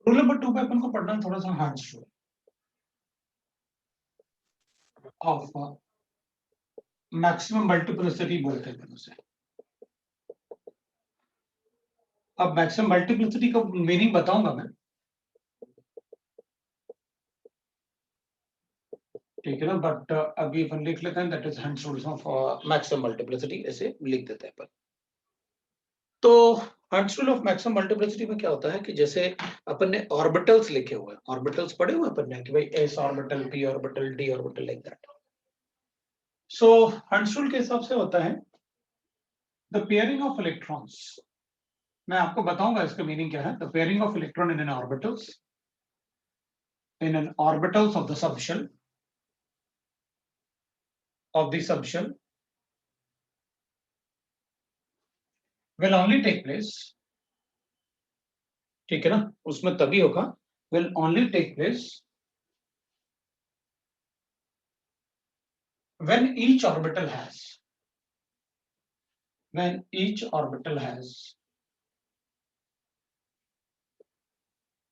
Rule number 2 पे अपन को पढ़ना है थोड़ा सा hertz rule of maximum multiplicity बोलते हैं उसे। अब मैक्सिमम मल्टीप्लिसिटी का मीनिंग बताऊंगा मैं, ठीक है ना, बट अभी अपन लिख लेते हैं that is hertz rule of maximum multiplicity, ऐसे लिख देते हैं अपन। तो hertz rule of maximum multiplicity में क्या होता है कि जैसे अपन ने ऑर्बिटल्स लिखे हुए हैं, ऑर्बिटल्स पढ़े हुए अपन ने कि भाई S orbital, P orbital, D orbital, like that. So hertz rule के हिसाब से होता है द पेयरिंग ऑफ इलेक्ट्रॉन्स। मैं आपको बताऊंगा इसका मीनिंग क्या है। The pairing of electron in an orbitals of the subshell will only take place, ठीक है ना, उसमें तभी होगा, will only take place when each orbital has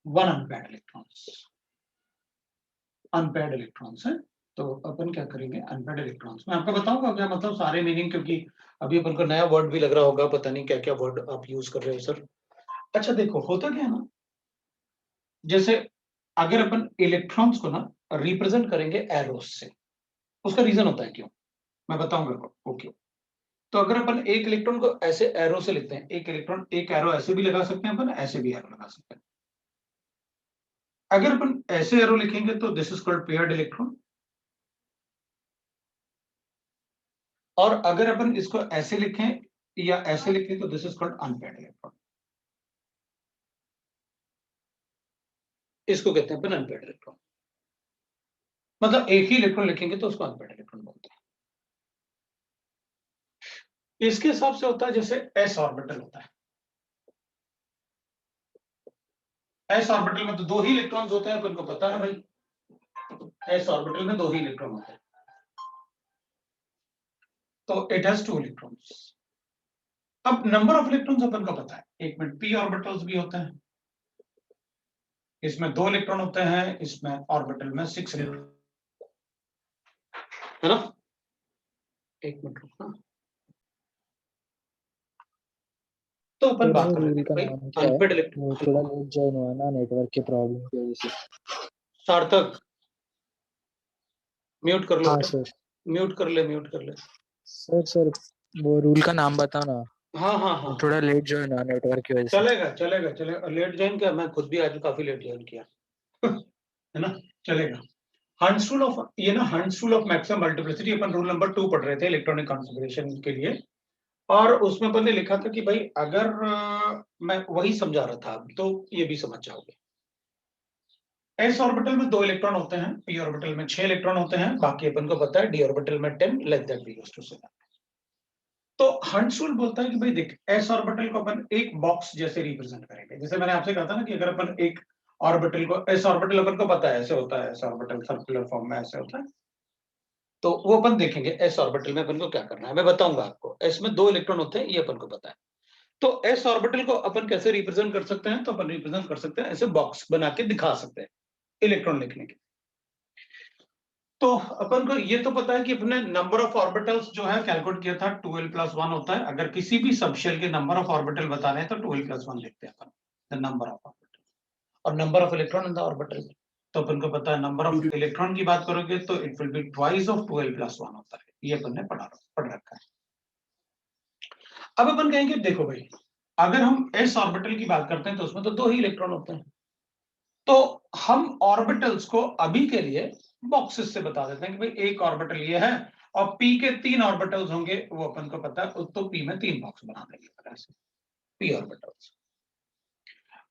one unpaired electrons है। तो अपन क्या करेंगे, अनपेयर्ड इलेक्ट्रॉन्स मैं आपको बताऊंगा क्या मतलब सारे मीनिंग, क्योंकि अभी अपन को नया वर्ड भी लग रहा होगा, पता नहीं क्या क्या वर्ड आप यूज कर रहे हो सर। अच्छा देखो होता क्या है ना, जैसे अगर अपन इलेक्ट्रॉन्स को ना रिप्रेजेंट करेंगे एरोस से, उसका रीजन होता है क्यों, मैं बताऊंगा ओके। तो अगर अपन एक इलेक्ट्रॉन को ऐसे एरो से लिखते हैं, एक इलेक्ट्रॉन, एक एरो ऐसे भी लगा सकते हैं अपन, ऐसे भी एरो लगा सकते हैं। अगर अपन ऐसे एरो लिखेंगे तो this is called paired electron, और अगर अपन इसको ऐसे लिखें या ऐसे लिखें तो this is called unpaired electron. इसको कहते हैं अपन अनपेयर्ड इलेक्ट्रॉन, मतलब एक ही इलेक्ट्रॉन लिखेंगे तो उसको अनपेयर्ड इलेक्ट्रॉन बोलते हैं। इसके हिसाब से होता है जैसे एस ऑर्बिटल होता है, एस ऑर्बिटल में तो दो ही इलेक्ट्रॉन्स होते हैं, अपन को पता है भाई एस ऑर्बिटल में दो ही इलेक्ट्रॉन होते हैं, तो इट हैज 2 इलेक्ट्रॉन्स। अब नंबर ऑफ इलेक्ट्रॉन्स अपन को पता है, एक में पी ऑर्बिटल्स भी होते हैं, इसमें 2 इलेक्ट्रॉन होते हैं, इसमें ऑर्बिटल में 6 इलेक्ट्रॉन है ना। एक मिनट रुकना, तो अपन बात कर रहे थे भाई अनपेयर्ड इलेक्ट्रॉन। वो थोड़ा लेट ज्वाइन हुआ ना, नेटवर्क के प्रॉब्लम की वजह से। सार्थक म्यूट कर लो। हाँ सर। म्यूट कर ले, म्यूट कर ले सर वो रूल का नाम बताओ ना। हाँ हाँ हाँ, थोड़ा लेट ज्वाइन हुआ नेटवर्क की वजह से। चलेगा चलेगा चलेगा, लेट ज्वाइन किया, मैं खुद भी आज काफी लेट ज्वाइन किया है ना, चलेगा। हर्ट्ज रूल ऑफ, ये ना hertz rule of maximum multiplicity upon rule number 2 पढ़ रहे थे इलेक्ट्रॉनिक कॉन्फ़िगरेशन के लिए, और उसमें अपन ने लिखा था कि भाई अगर मैं वही समझा रहा था, तो ये भी समझ जाओगे। एस ऑर्बिटल में 2 इलेक्ट्रॉन होते हैं, पी ऑर्बिटल में 6 इलेक्ट्रॉन होते हैं, बाकी अपन को पता है डी ऑर्बिटल में 10, like that we used to say. तो हर्ट्ज रूल बोलता है कि भाई देख, एस ऑर्बिटल को अपन एक बॉक्स जैसे रिप्रेजेंट करेंगे, जैसे मैंने आपसे कहा था ना कि अगर अपन एक ऑर्बिटल को, एस ऑर्बिटल अपन को पता है ऐसे होता है, एस ऑर्बिटल सर्कुलर फॉर्म में ऐसे होता है, तो वो अपन देखेंगे एस ऑर्बिटल में अपन को क्या करना है, मैं बताऊंगा आपको। एस में 2 इलेक्ट्रॉन होते हैं, ये अपन को पता है। तो एस ऑर्बिटल को अपन कैसे रिप्रेजेंट कर सकते हैं, तो अपन रिप्रेजेंट कर सकते हैं ऐसे बॉक्स बना के दिखा सकते हैं इलेक्ट्रॉन लिखने के। तो अपन को ये तो पता है कि अपने नंबर ऑफ ऑर्बिटल्स जो है कैलकुलेट किया था 2l+1 होता है। अगर किसी भी सबशेल के नंबर ऑफ ऑर्बिटल बताने हैं तो 2l+1 लिखते हैं अपन, द नंबर ऑफ ऑर्बिटल, और number of electron in the orbital, तो अपन को पता है नंबर ऑफ इलेक्ट्रॉन की बात करोगे तो it will be twice of 2l+1 होता है, ये अपन ने पढ़ रखा है। अब अपन कहेंगे देखो भाई, अगर हम एस ऑर्बिटल की बात करते हैं तो उसमें तो 2 ही इलेक्ट्रॉन होते हैं, तो हम ऑर्बिटल्स को अभी के लिए बॉक्सेस से बता देते हैं कि भाई एक ऑर्बिटल ये है और पी के 3 ऑर्बिटल्स होंगे, वो अपन को पता है, तो पी में 3 बॉक्स बना देंगे ऐसे पी ऑर्बिटल्स।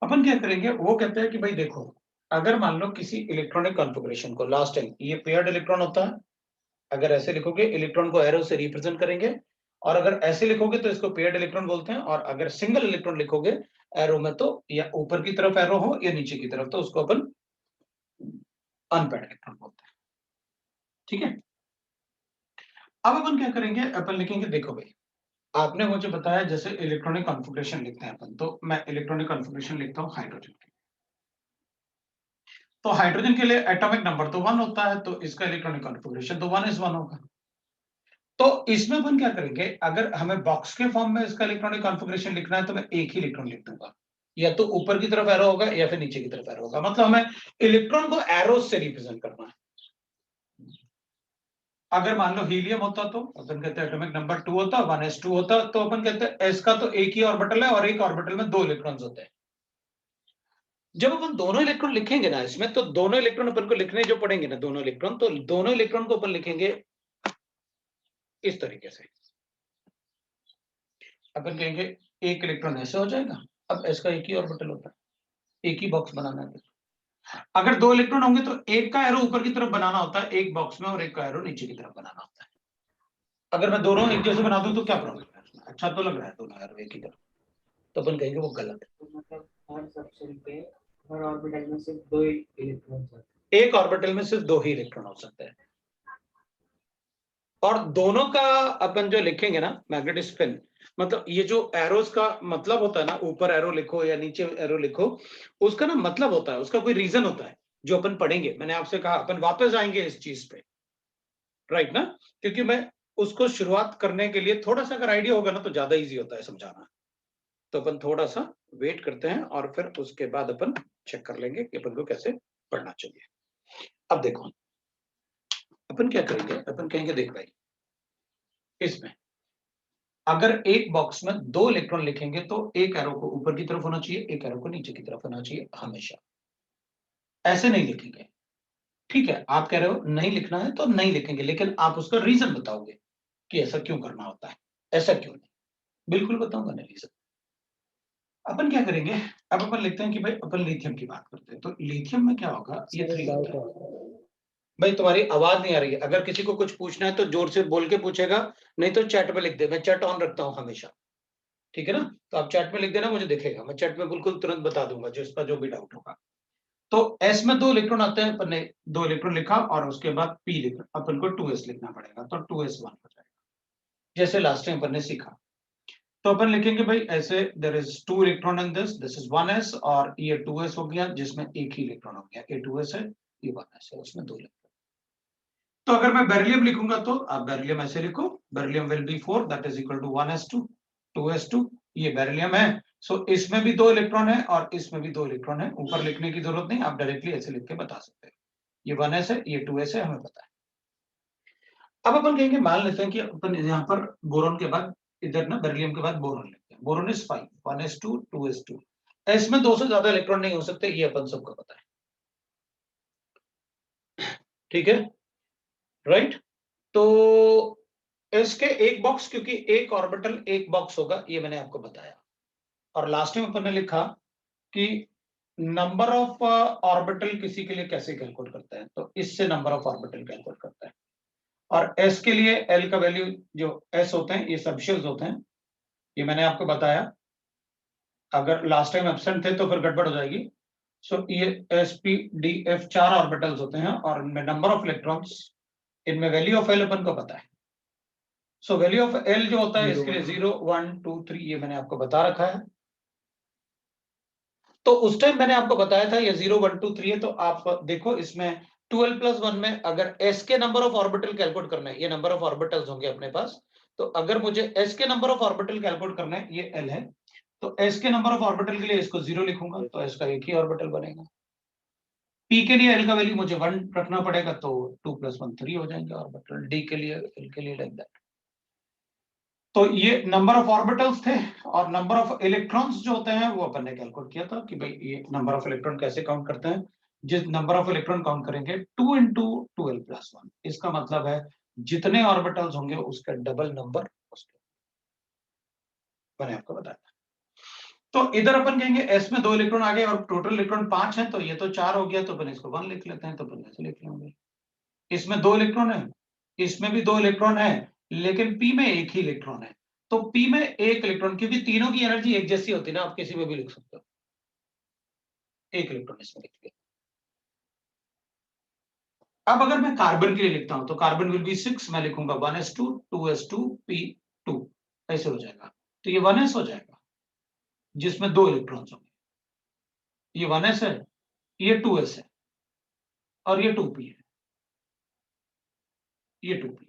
अपन क्या करेंगे, वो कहते हैं कि भाई देखो, अगर मान लो किसी इलेक्ट्रॉनिक कॉन्फ़िगरेशन को लास्ट टाइम ये पेयर्ड इलेक्ट्रॉन होता है, अगर ऐसे लिखोगे इलेक्ट्रॉन को एरो से रिप्रेजेंट करेंगे, और अगर ऐसे लिखोगे तो इसको पेयर्ड इलेक्ट्रॉन बोलते हैं, और अगर सिंगल इलेक्ट्रॉन लिखोगे एरो में तो या ऊपर की तरफ एरो हो या नीचे की तरफ, तो उसको अपन अनपेयर्ड इलेक्ट्रॉन बोलते हैं, ठीक है। अब अपन क्या करेंगे, अपन लिखेंगे देखो भाई, आपने मुझे बताया जैसे इलेक्ट्रॉनिक कॉन्फ़िगरेशन लिखते हैं अपन, तो मैं इलेक्ट्रॉनिक कॉन्फ़िगरेशन लिखता हूँ हाइड्रोजन की, तो हाइड्रोजन के लिए एटॉमिक नंबर तो 1 होता है, तो इसका इलेक्ट्रॉनिक कॉन्फ़िगरेशन तो 1s1 होगा। तो इसमें अपन क्या करेंगे, अगर हमें बॉक्स के फॉर्म में इसका इलेक्ट्रॉनिक कॉन्फ़िगरेशन लिखना है तो मैं एक ही इलेक्ट्रॉन लिख दूंगा, या तो ऊपर की तरफ एरो होगा या फिर नीचे की तरफ एरो होगा। मतलब हमें इलेक्ट्रॉन को एरोस से रिप्रेजेंट करना है। अगर मान लो हीलियम होता तो अपन कहते हैं एटॉमिक नंबर 2 होता, 1s2 होता, तो अपन कहते हैं s का तो एक ही ऑर्बिटल है और एक ऑर्बिटल में 2 इलेक्ट्रॉन्स होते हैं। जब अपन दोनों इलेक्ट्रॉन लिखेंगे ना इसमें, तो दोनों इलेक्ट्रॉन अपन को लिखने जो पड़ेंगे ना दोनों इलेक्ट्रॉन, तो दोनों इलेक्ट्रॉन को अपन लिखेंगे इस तरीके से। अपन कहेंगे एक इलेक्ट्रॉन ऐसे हो जाएगा। अब s का एक ही ऑर्बिटल होता है, एक ही बॉक्स बनाना है। अगर 2 इलेक्ट्रॉन होंगे तो एक का एरो ऊपर की तरफ बनाना होता है एक बॉक्स में, और एक का एरो नीचे की तरफ बनाना होता है। अगर मैं दोनों एक जैसे बना दूं तो क्या प्रॉब्लम है उसमें? अच्छा तो लग रहा है दोनों एरो एक ही तरफ, तो अपन कहेंगे वो गलत है। तो मतलब हर सबशेल पे हर ऑर्बिटल में सिर्फ 2 इलेक्ट्रॉन्स होते एक ऑर्बिटल में सिर्फ 2 ही इलेक्ट्रॉन हो सकते हैं, और दोनों का अपन जो लिखेंगे ना मैग्नेटिक स्पिन, मतलब ये जो एरोस का मतलब होता है ना, ऊपर एरो लिखो या नीचे एरो लिखो, उसका ना मतलब होता है, उसका कोई रीजन होता है जो अपन पढ़ेंगे। मैंने आपसे कहा अपन वापस आएंगे इस चीज पे, राइट ना, क्योंकि मैं उसको शुरुआत करने के लिए थोड़ा सा अगर आइडिया होगा ना तो ज्यादा इजी होता है समझाना। तो अपन थोड़ा सा वेट करते हैं और फिर उसके बाद अपन चेक कर लेंगे कि अपन को कैसे पढ़ना चाहिए। अब देखो अपन क्या करेंगे, अपन कहेंगे देख भाई, इसमें अगर एक बॉक्स में 2 इलेक्ट्रॉन लिखेंगे तो एक एरो को ऊपर की तरफ होना चाहिए, एक एरो को नीचे की तरफ होना चाहिए हमेशा। ऐसे नहीं लिखेंगे, ठीक है, आप कह रहे हो नहीं लिखना है तो नहीं लिखेंगे, लेकिन आप उसका रीजन बताओगे कि ऐसा क्यों करना होता है, ऐसा क्यों नहीं। बिल्कुल बताऊंगा ना रीजन। अपन क्या करेंगे, अब अपन लिखते हैं कि भाई अपन लिथियम की बात करते हैं, तो लिथियम में क्या होगा, ये सर 3 एक डाउट होता है। है। भाई तुम्हारी आवाज नहीं आ रही है, अगर किसी को कुछ पूछना है तो जोर से बोल के पूछेगा, नहीं तो चैट पे लिख दे, मैं चैट ऑन रखता हूँ हमेशा, ठीक है ना। तो आप चैट में लिख देना, मुझे दिखेगा, मैं चैट में बिल्कुल तुरंत बता दूंगा जिसका जो भी डाउट होगा। तो एस में 2 इलेक्ट्रॉन आते हैं, अपन ने 2 इलेक्ट्रॉन लिखा और उसके बाद पी लिखा, अपन को 2s लिखना पड़ेगा, तो 2s1 हो जाएगा, जैसे लास्ट टाइम अपन ने सीखा। तो अपन लिखेंगे भाई ऐसे, there is 2 electron in this is 1s, और ये 2s हो गया जिसमें एक ही इलेक्ट्रॉन हो गया, ये 2s है, ये 1s है, उसमें 2 इलेक्ट्रॉन। तो अगर मैं बेरिलियम लिखूंगा तो आप बेरिलियम ऐसे लिखो, beryllium will be 4 that is equal to 1s2 2s2, ये बेरिलियम है। सो इसमें भी 2 इलेक्ट्रॉन है और इसमें भी 2 इलेक्ट्रॉन है, ऊपर लिखने की जरूरत नहीं, आप डायरेक्टली ऐसे लिख के बता सकते हैं, ये 1s है, ये 2s है, हमें पता है। अब अपन कहेंगे मान लेते हैं कि अपन यहाँ पर बोरॉन के बाद, इधर ना बेरिलियम के बाद बोरॉन लिखते हैं, boron is 5 1s2 2s2, S में 2 से ज्यादा इलेक्ट्रॉन नहीं हो सकते, ये अपन सबको पता है, ठीक है, राइट। तो इसके एक बॉक्स, क्योंकि एक ऑर्बिटल एक बॉक्स होगा, ये मैंने आपको बताया। और लास्ट टाइम अपन ने लिखा कि नंबर ऑफ ऑर्बिटल किसी के लिए कैसे कैलकुलेट करते हैं, तो इससे नंबर ऑफ ऑर्बिटल कैलकुलेट करता है। और एस के लिए एल का वैल्यू जो एस होते हैं ये सबशेल्स होते हैं, ये मैंने आपको बताया। अगर लास्ट टाइम एब्सेंट थे तो फिर गड़बड़ हो जाएगी। सो ये S P D F 4 orbitals होते हैं और इनमें नंबर ऑफ इलेक्ट्रॉन्स, इनमें वैल्यू ऑफ एल अपन को पता है। सो वैल्यू ऑफ एल जो होता है इसके लिए 0 1 2 3 ये मैंने आपको बता रखा है। तो उस टाइम मैंने आपको बताया था ये 0 1 2 3 है, तो आप देखो इसमें 12 प्लस 1 में अगर s के नंबर ऑफ ऑर्बिटल कैलकुलेट करना है, ये नंबर ऑफ ऑर्बिटल्स होंगे अपने पास, तो अगर मुझे s के नंबर ऑफ ऑर्बिटल कैलकुलेट करना है, ये l है, तो s के नंबर ऑफ ऑर्बिटल के लिए इसको 0 लिखूंगा तो s का एक ही ऑर्बिटल बनेगा। p के लिए l का वैल्यू मुझे 1 रखना पड़ेगा, तो 2 प्लस 1 3 हो जाएंगे ऑर्बिटल, d के लिए l के लिए लाइक दैट। तो ये नंबर ऑफ ऑर्बिटल्स थे, और नंबर ऑफ इलेक्ट्रॉन्स जो होते हैं वो अपन ने कैलकुलेट किया था कि भाई ये नंबर ऑफ इलेक्ट्रॉन कैसे काउंट करते हैं। जिस नंबर ऑफ इलेक्ट्रॉन काउंट करेंगे 2 इंटू 12 प्लस 1, इसका मतलब है जितने ऑर्बिटल्स होंगे उसका डबल नंबर उसके, मैंने आपको बताया। तो इधर अपन कहेंगे एस में 2 इलेक्ट्रॉन आ गए और टोटल इलेक्ट्रॉन 5 है, तो ये तो 4 हो गया, तो अपन इसको 1 लिख लेते हैं, तो अपन ऐसे लिख लेंगे। इसमें 2 इलेक्ट्रॉन है, इसमें भी 2 इलेक्ट्रॉन है, लेकिन p में एक ही इलेक्ट्रॉन है, तो p में एक इलेक्ट्रॉन, क्योंकि तीनों की एनर्जी एक जैसी होती है ना, आप किसी में भी लिख सकते हो, एक इलेक्ट्रॉन इसमें लिख दिया। अब अगर मैं कार्बन के लिए लिखता हूं तो कार्बन विल बी 6, मैं लिखूंगा 1s2 2s2 p2, ऐसे हो जाएगा, तो ये 1s हो जाएगा जिसमें 2 इलेक्ट्रॉन्स होंगे, ये 1s है, ये 2s है, और ये 2p है, ये 2p।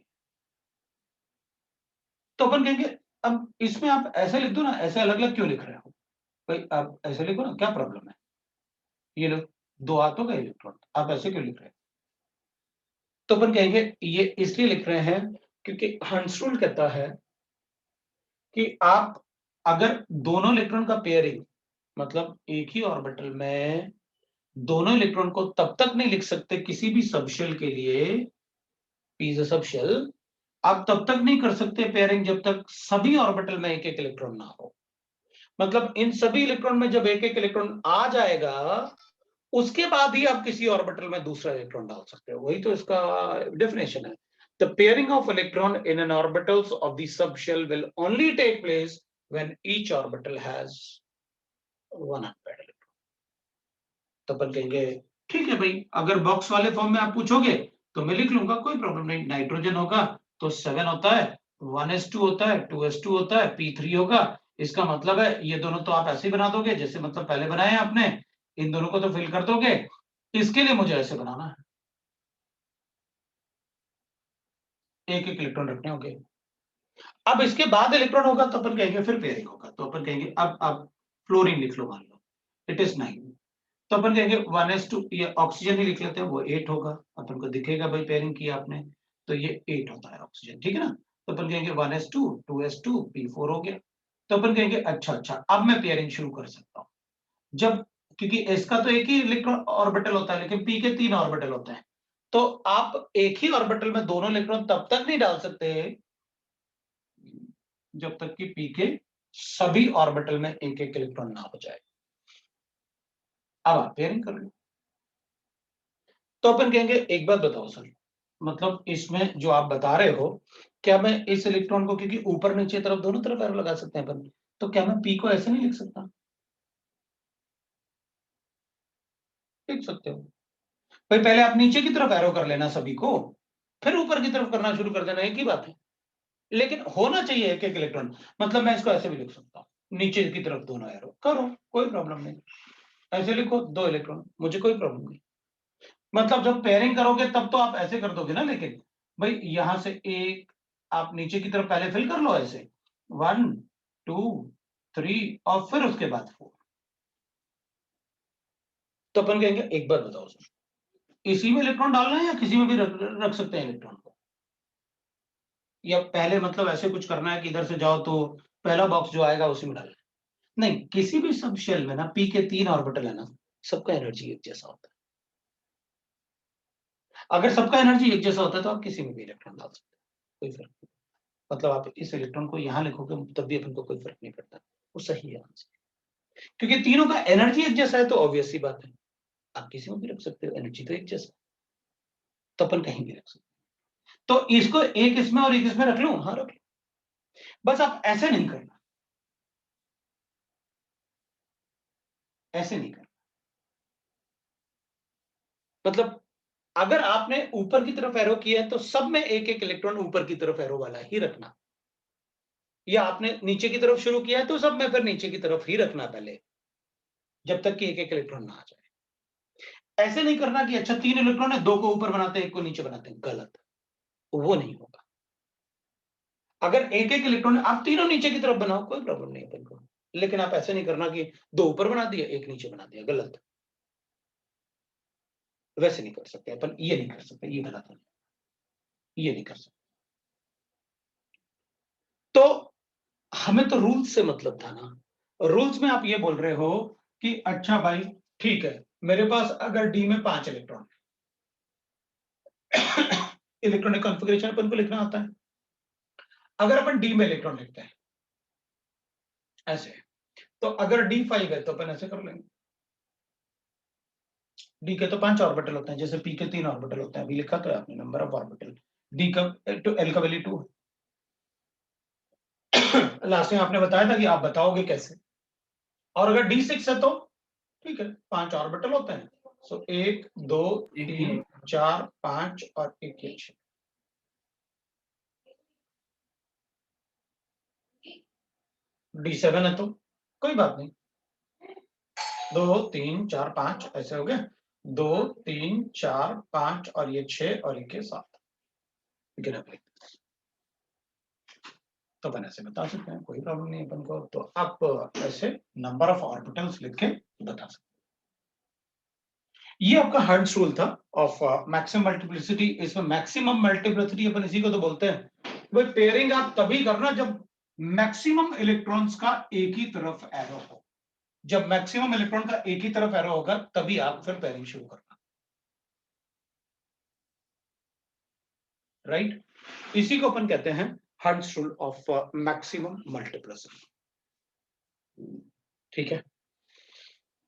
तो अपन कहेंगे अब इसमें आप ऐसे लिख दो ना, ऐसे अलग अलग क्यों लिख रहे हो भाई, आप ऐसे लिखो ना, क्या प्रॉब्लम है? ये लो, 2 हाथों का इलेक्ट्रॉन, आप ऐसे क्यों लिख रहे हो? तो अपन कहेंगे ये इसलिए लिख रहे हैं क्योंकि हंस रूल कहता है कि आप अगर दोनों इलेक्ट्रॉन का पेयरिंग, मतलब एक ही ऑर्बिटल में दोनों इलेक्ट्रॉन को तब तक नहीं लिख सकते किसी भी सबशेल के लिए, p is a सबशेल, आप तब तक नहीं कर सकते पेयरिंग जब तक सभी ऑर्बिटल में एक एक इलेक्ट्रॉन ना हो। मतलब इन सभी इलेक्ट्रॉन में जब एक एक इलेक्ट्रॉन आ जाएगा, उसके बाद ही आप किसी ऑर्बिटल में दूसरा इलेक्ट्रॉन डाल सकते हो। वही तो इसका डेफिनेशन है। The pairing of electron in an orbitals of the subshell will only take place when each orbital has one unpaired electron. तो अपन कहेंगे ठीक है भाई, अगर बॉक्स वाले फॉर्म में आप पूछोगे तो मैं लिख लूंगा, कोई प्रॉब्लम नहीं। नाइट्रोजन होगा तो 7 होता है, 1s2 होता है, 2s2 होता है, p3 होगा। इसका मतलब है ये दोनों तो आप ऐसे ही बना दोगे जैसे मतलब पहले बनाए हैं आपने, इन दोनों को तो फिल कर दोगे। इसके लिए मुझे ऐसे बनाना है, एक एक इलेक्ट्रॉन रखने होंगे। अब इसके बाद इलेक्ट्रॉन होगा तो अपन कहेंगे फिर पेयरिंग होगा, तो अपन कहेंगे अब फ्लोरीन लिख लो, मान लो इट इज 9, तो अपन कहेंगे 1s2, ये ऑक्सीजन ही लिख लेते हैं, वो 8 होगा। अपन को दिखेगा भाई पेयरिंग किया आपने, तो ये 8 होता है ऑक्सीजन, ठीक है ना। तो अपन कहेंगे 1s2, 2s2, p4 हो गया। तो अपन कहेंगे अच्छा अब मैं पेयरिंग शुरू कर सकता हूं जब, क्योंकि इसका तो एक ही इलेक्ट्रॉन ऑर्बिटल होता है लेकिन p के 3 ऑर्बिटल होते हैं। तो आप एक ही ऑर्बिटल में दोनों इलेक्ट्रॉन तब तक नहीं डाल सकते जब तक कि p के सभी ऑर्बिटल में एक एक इलेक्ट्रॉन ना हो जाए। अब आप पेयरिंग कर लो। तो अपन कहेंगे एक बात बताओ सर, मतलब इसमें जो आप बता रहे हो, क्या मैं इस इलेक्ट्रॉन को, क्योंकि ऊपर नीचे तरफ दोनों तरफ एरो लगा सकते हैं अपन, तो क्या मैं p को ऐसे नहीं लिख सकता? लिख सकते हो भाई, पहले आप नीचे की तरफ एरो कर लेना सभी को, फिर ऊपर की तरफ करना शुरू कर देना, एक ही बात है। लेकिन होना चाहिए एक एक इलेक्ट्रॉन, मतलब मैं इसको ऐसे भी लिख सकता हूँ, नीचे की तरफ दोनों एरो करो, कोई प्रॉब्लम नहीं। ऐसे लिखो 2 इलेक्ट्रॉन, मुझे कोई प्रॉब्लम नहीं। मतलब जब पेयरिंग करोगे तब तो आप ऐसे कर दोगे ना, लेकिन भाई यहां से एक आप नीचे की तरफ पहले फिल कर लो ऐसे, 1 2 3 और फिर उसके बाद 4। तो अपन कहेंगे एक बात बताओ सर, इसी में इलेक्ट्रॉन डालना है या किसी में भी रख सकते हैं इलेक्ट्रॉन को, या पहले मतलब ऐसे कुछ करना है कि इधर से जाओ तो पहला बॉक्स जो आएगा उसी में डालना है? नहीं, किसी भी सब शेल में ना p के 3 ऑर्बिटल है ना, सबका एनर्जी एक जैसा होता है। अगर सबका एनर्जी एक जैसा होता है तो आप किसी में भी इलेक्ट्रॉन डाल सकते हैं, कोई फर्क नहीं। मतलब आप इस इलेक्ट्रॉन को यहां लिखोगे तब भी अपन को कोई फर्क नहीं पड़ता, वो सही है आंसर। क्योंकि तीनों का एनर्जी एक जैसा है तो ऑब्वियस सी बात है, आप किसी में भी रख सकते हो, एनर्जी तो एक जैसा, तो अपन कहीं भी रख सकते हैं। तो इसको एक इसमें और एक इसमें रख लूं, हाँ रख लो, बस आप ऐसे नहीं करना, ऐसे नहीं करना। मतलब अगर आपने ऊपर की तरफ एरो किया है तो सब में एक एक इलेक्ट्रॉन ऊपर की तरफ एरो वाला ही रखना, या आपने नीचे की तरफ शुरू किया है तो सब में फिर नीचे की तरफ ही रखना पहले, जब तक कि एक एक इलेक्ट्रॉन ना आ जाए। ऐसे नहीं करना कि अच्छा 3 इलेक्ट्रॉन है, 2 को ऊपर बनाते हैं, 1 को नीचे बनाते हैं, गलत, वो नहीं होगा। अगर एक एक इलेक्ट्रॉन आप तीनों नीचे की तरफ बनाओ, कोई प्रॉब्लम नहीं है अपन को, लेकिन आप ऐसे नहीं करना कि 2 ऊपर बना दिया 1 नीचे बना दिया, गलत। वैसे नहीं कर सकते अपन, ये नहीं कर सकते, ये गलत है, ये नहीं कर सकते। तो हमें तो रूल्स से मतलब था ना, रूल्स में आप ये बोल रहे हो कि अच्छा भाई ठीक है, मेरे पास अगर डी में 5 इलेक्ट्रॉन इलेक्ट्रॉनिक कॉन्फ़िगरेशन अपन को लिखना आता है। अगर अपन डी में इलेक्ट्रॉन लिखते हैं ऐसे, तो अगर D5 है तो अपन ऐसे कर लेंगे, डी के तो 5 ऑर्बिटल होते हैं, जैसे पी के 3 ऑर्बिटल होते हैं, अभी लिखा तो है आपने नंबर ऑफ ऑर्बिटल, डी का तो एल का वैल्यू 2 लास्ट में आपने बताया था कि आप बताओगे कैसे। और अगर D6 है तो ठीक है, 5 ऑर्बिटल होते हैं, सो 1 2 3 4 5 और 1 ये 6। D7 है तो कोई बात नहीं, 2 3 4 5 ऐसे हो गए, 2 3 4 5 और ये 6 और ये 7। तो अपन ऐसे बता सकते हैं, कोई प्रॉब्लम नहीं अपन को। तो आप ऐसे नंबर ऑफ ऑर्बिटल्स लिख के बता सकते हैं। ये आपका हर्ट्ज रूल था ऑफ मैक्सिमम मल्टीप्लिसिटी। इसमें मैक्सिमम मल्टीप्लिसिटी अपन इसी को तो बोलते हैं। भाई पेयरिंग आप तभी करना जब मैक्सिमम इलेक्ट्रॉन्स का एक ही तरफ एरो हो। जब मैक्सिमम इलेक्ट्रॉन का एक ही तरफ एरो होगा तभी आप फिर पेयरिंग शुरू करना, राइट। इसी को अपन कहते हैं hertz rule of maximum multiplicity, ठीक है।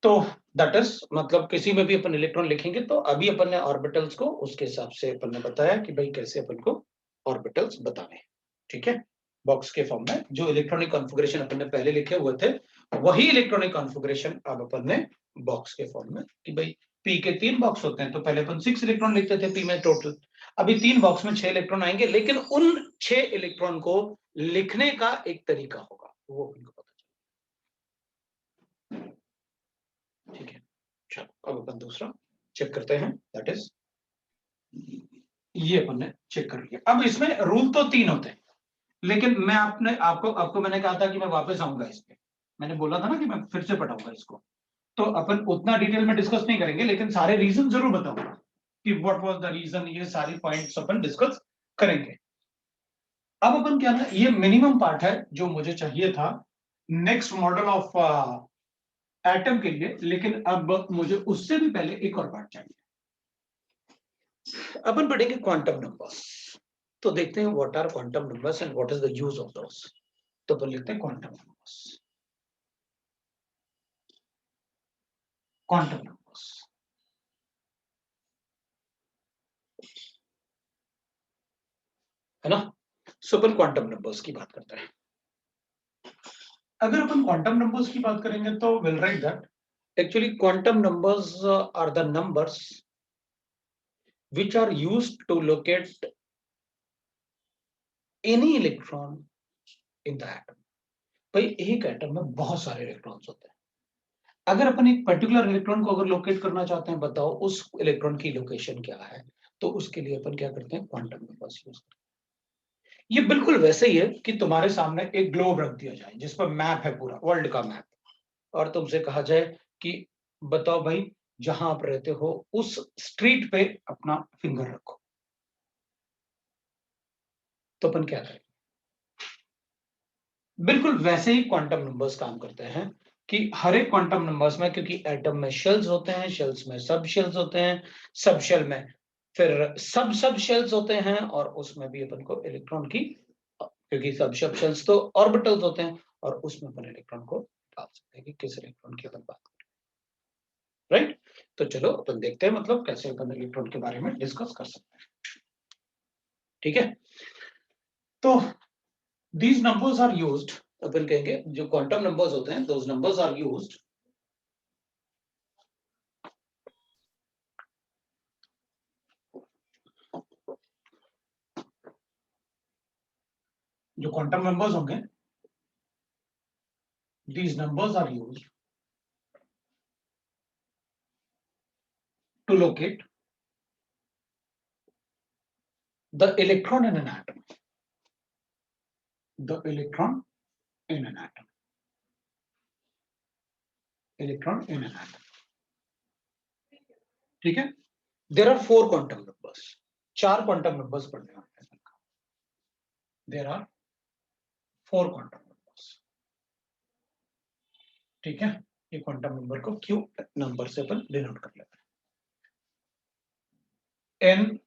तो दैट इज मतलब किसी में भी अपन इलेक्ट्रॉन लिखेंगे तो अभी अपन ने ऑर्बिटल्स को उसके हिसाब से अपन ने बताया कि भाई कैसे अपन को ऑर्बिटल्स बताने हैं, ठीक है। बॉक्स के फॉर्म में जो इलेक्ट्रॉनिक कॉन्फ़िगरेशन अपन ने पहले लिखे हुए थे वही इलेक्ट्रॉनिक कॉन्फ़िगरेशन अब अपन ने बॉक्स के फॉर्म में, कि भाई पी के 3 बॉक्स होते हैं तो पहले अपन 6 इलेक्ट्रॉन लिखते थे पी में टोटल। अभी 3 बॉक्स में 6 इलेक्ट्रॉन आएंगे, लेकिन उन 6 इलेक्ट्रॉन को लिखने का एक तरीका होगा, वो अपन को पता चलेगा, ठीक है। चलो अब अपन दूसरा चेक करते हैं, दैट इज ये अपन ने चेक कर लिया। अब इसमें रूल तो 3 होते हैं, लेकिन मैं आपको मैंने कहा था कि मैं वापस आऊंगा इस पे। मैंने बोला था ना कि मैं फिर से पढ़ाऊंगा इसको, तो अपन उतना डिटेल में डिस्कस नहीं करेंगे, लेकिन सारे रीजन जरूर बताऊंगा कि व्हाट वाज द रीजन। ये सारी पॉइंट्स अपन डिस्कस करेंगे। अब अपन क्या ना, ये मिनिमम पार्ट है जो मुझे चाहिए था नेक्स्ट मॉडल ऑफ एटम के लिए, लेकिन अब मुझे उससे भी पहले एक और पार्ट चाहिए। अपन पढ़ेंगे क्वांटम नंबर्स। तो देखते हैं what are quantum numbers and what is the use of those. तो अपन लिखते हैं क्वांटम नंबर्स। क्वांटम नंबर्स, है ना। सो अपन क्वांटम नंबर्स की बात करते हैं। अगर अपन क्वांटम नंबर्स की बात करेंगे तो will write that actually quantum numbers are the numbers which are used to locate any electron in the atom। भाई एक एटम में बहुत सारे इलेक्ट्रॉन्स होते हैं। अगर अपन एक पर्टिकुलर इलेक्ट्रॉन को अगर लोकेट करना चाहते हैं, बताओ उस इलेक्ट्रॉन की लोकेशन क्या है, तो उसके लिए अपन क्या करते हैं, क्वांटम नंबर्स यूज करते हैं। ये बिल्कुल वैसे ही है कि तुम्हारे सामने एक ग्लोब रख दिया जाए जिस पर मैप है, पूरा वर्ल्ड का मैप, और तुमसे कहा जाए कि बताओ भाई जहां आप रहते हो उस स्ट्रीट पे अपना फिंगर रखो, तो अपन क्या करें। बिल्कुल वैसे ही क्वांटम नंबर्स काम करते हैं कि हर एक क्वांटम नंबर्स में, क्योंकि एटम में शेल्स होते हैं, शेल्स में सब शेल्स होते हैं, सब शेल में फिर सब शेल्स होते हैं, और उसमें भी अपन को इलेक्ट्रॉन की, क्योंकि सब शेल्स तो ऑर्बिटल्स होते हैं, और उसमें अपन इलेक्ट्रॉन को डाल सकते हैं कि किस इलेक्ट्रॉन की अपन बात करें, राइट। तो चलो अपन देखते हैं मतलब कैसे अपन इलेक्ट्रॉन के बारे में डिस्कस कर सकते हैं, ठीक है। तो these numbers are used, अपन कहेंगे जो क्वांटम नंबर्स होते हैं those numbers are used जो क्वांटम नंबर्स होंगे these numbers are used to locate the electron in an atom, the electron in an atom, electron in an atom, ठीक है। there are 4 quantum numbers, 4 quantum numbers पढ़ने वाले हैं। there are 4 quantum numbers, ठीक है। ये quantum number को Q number से अपन डिनोट कर लेते हैं, n,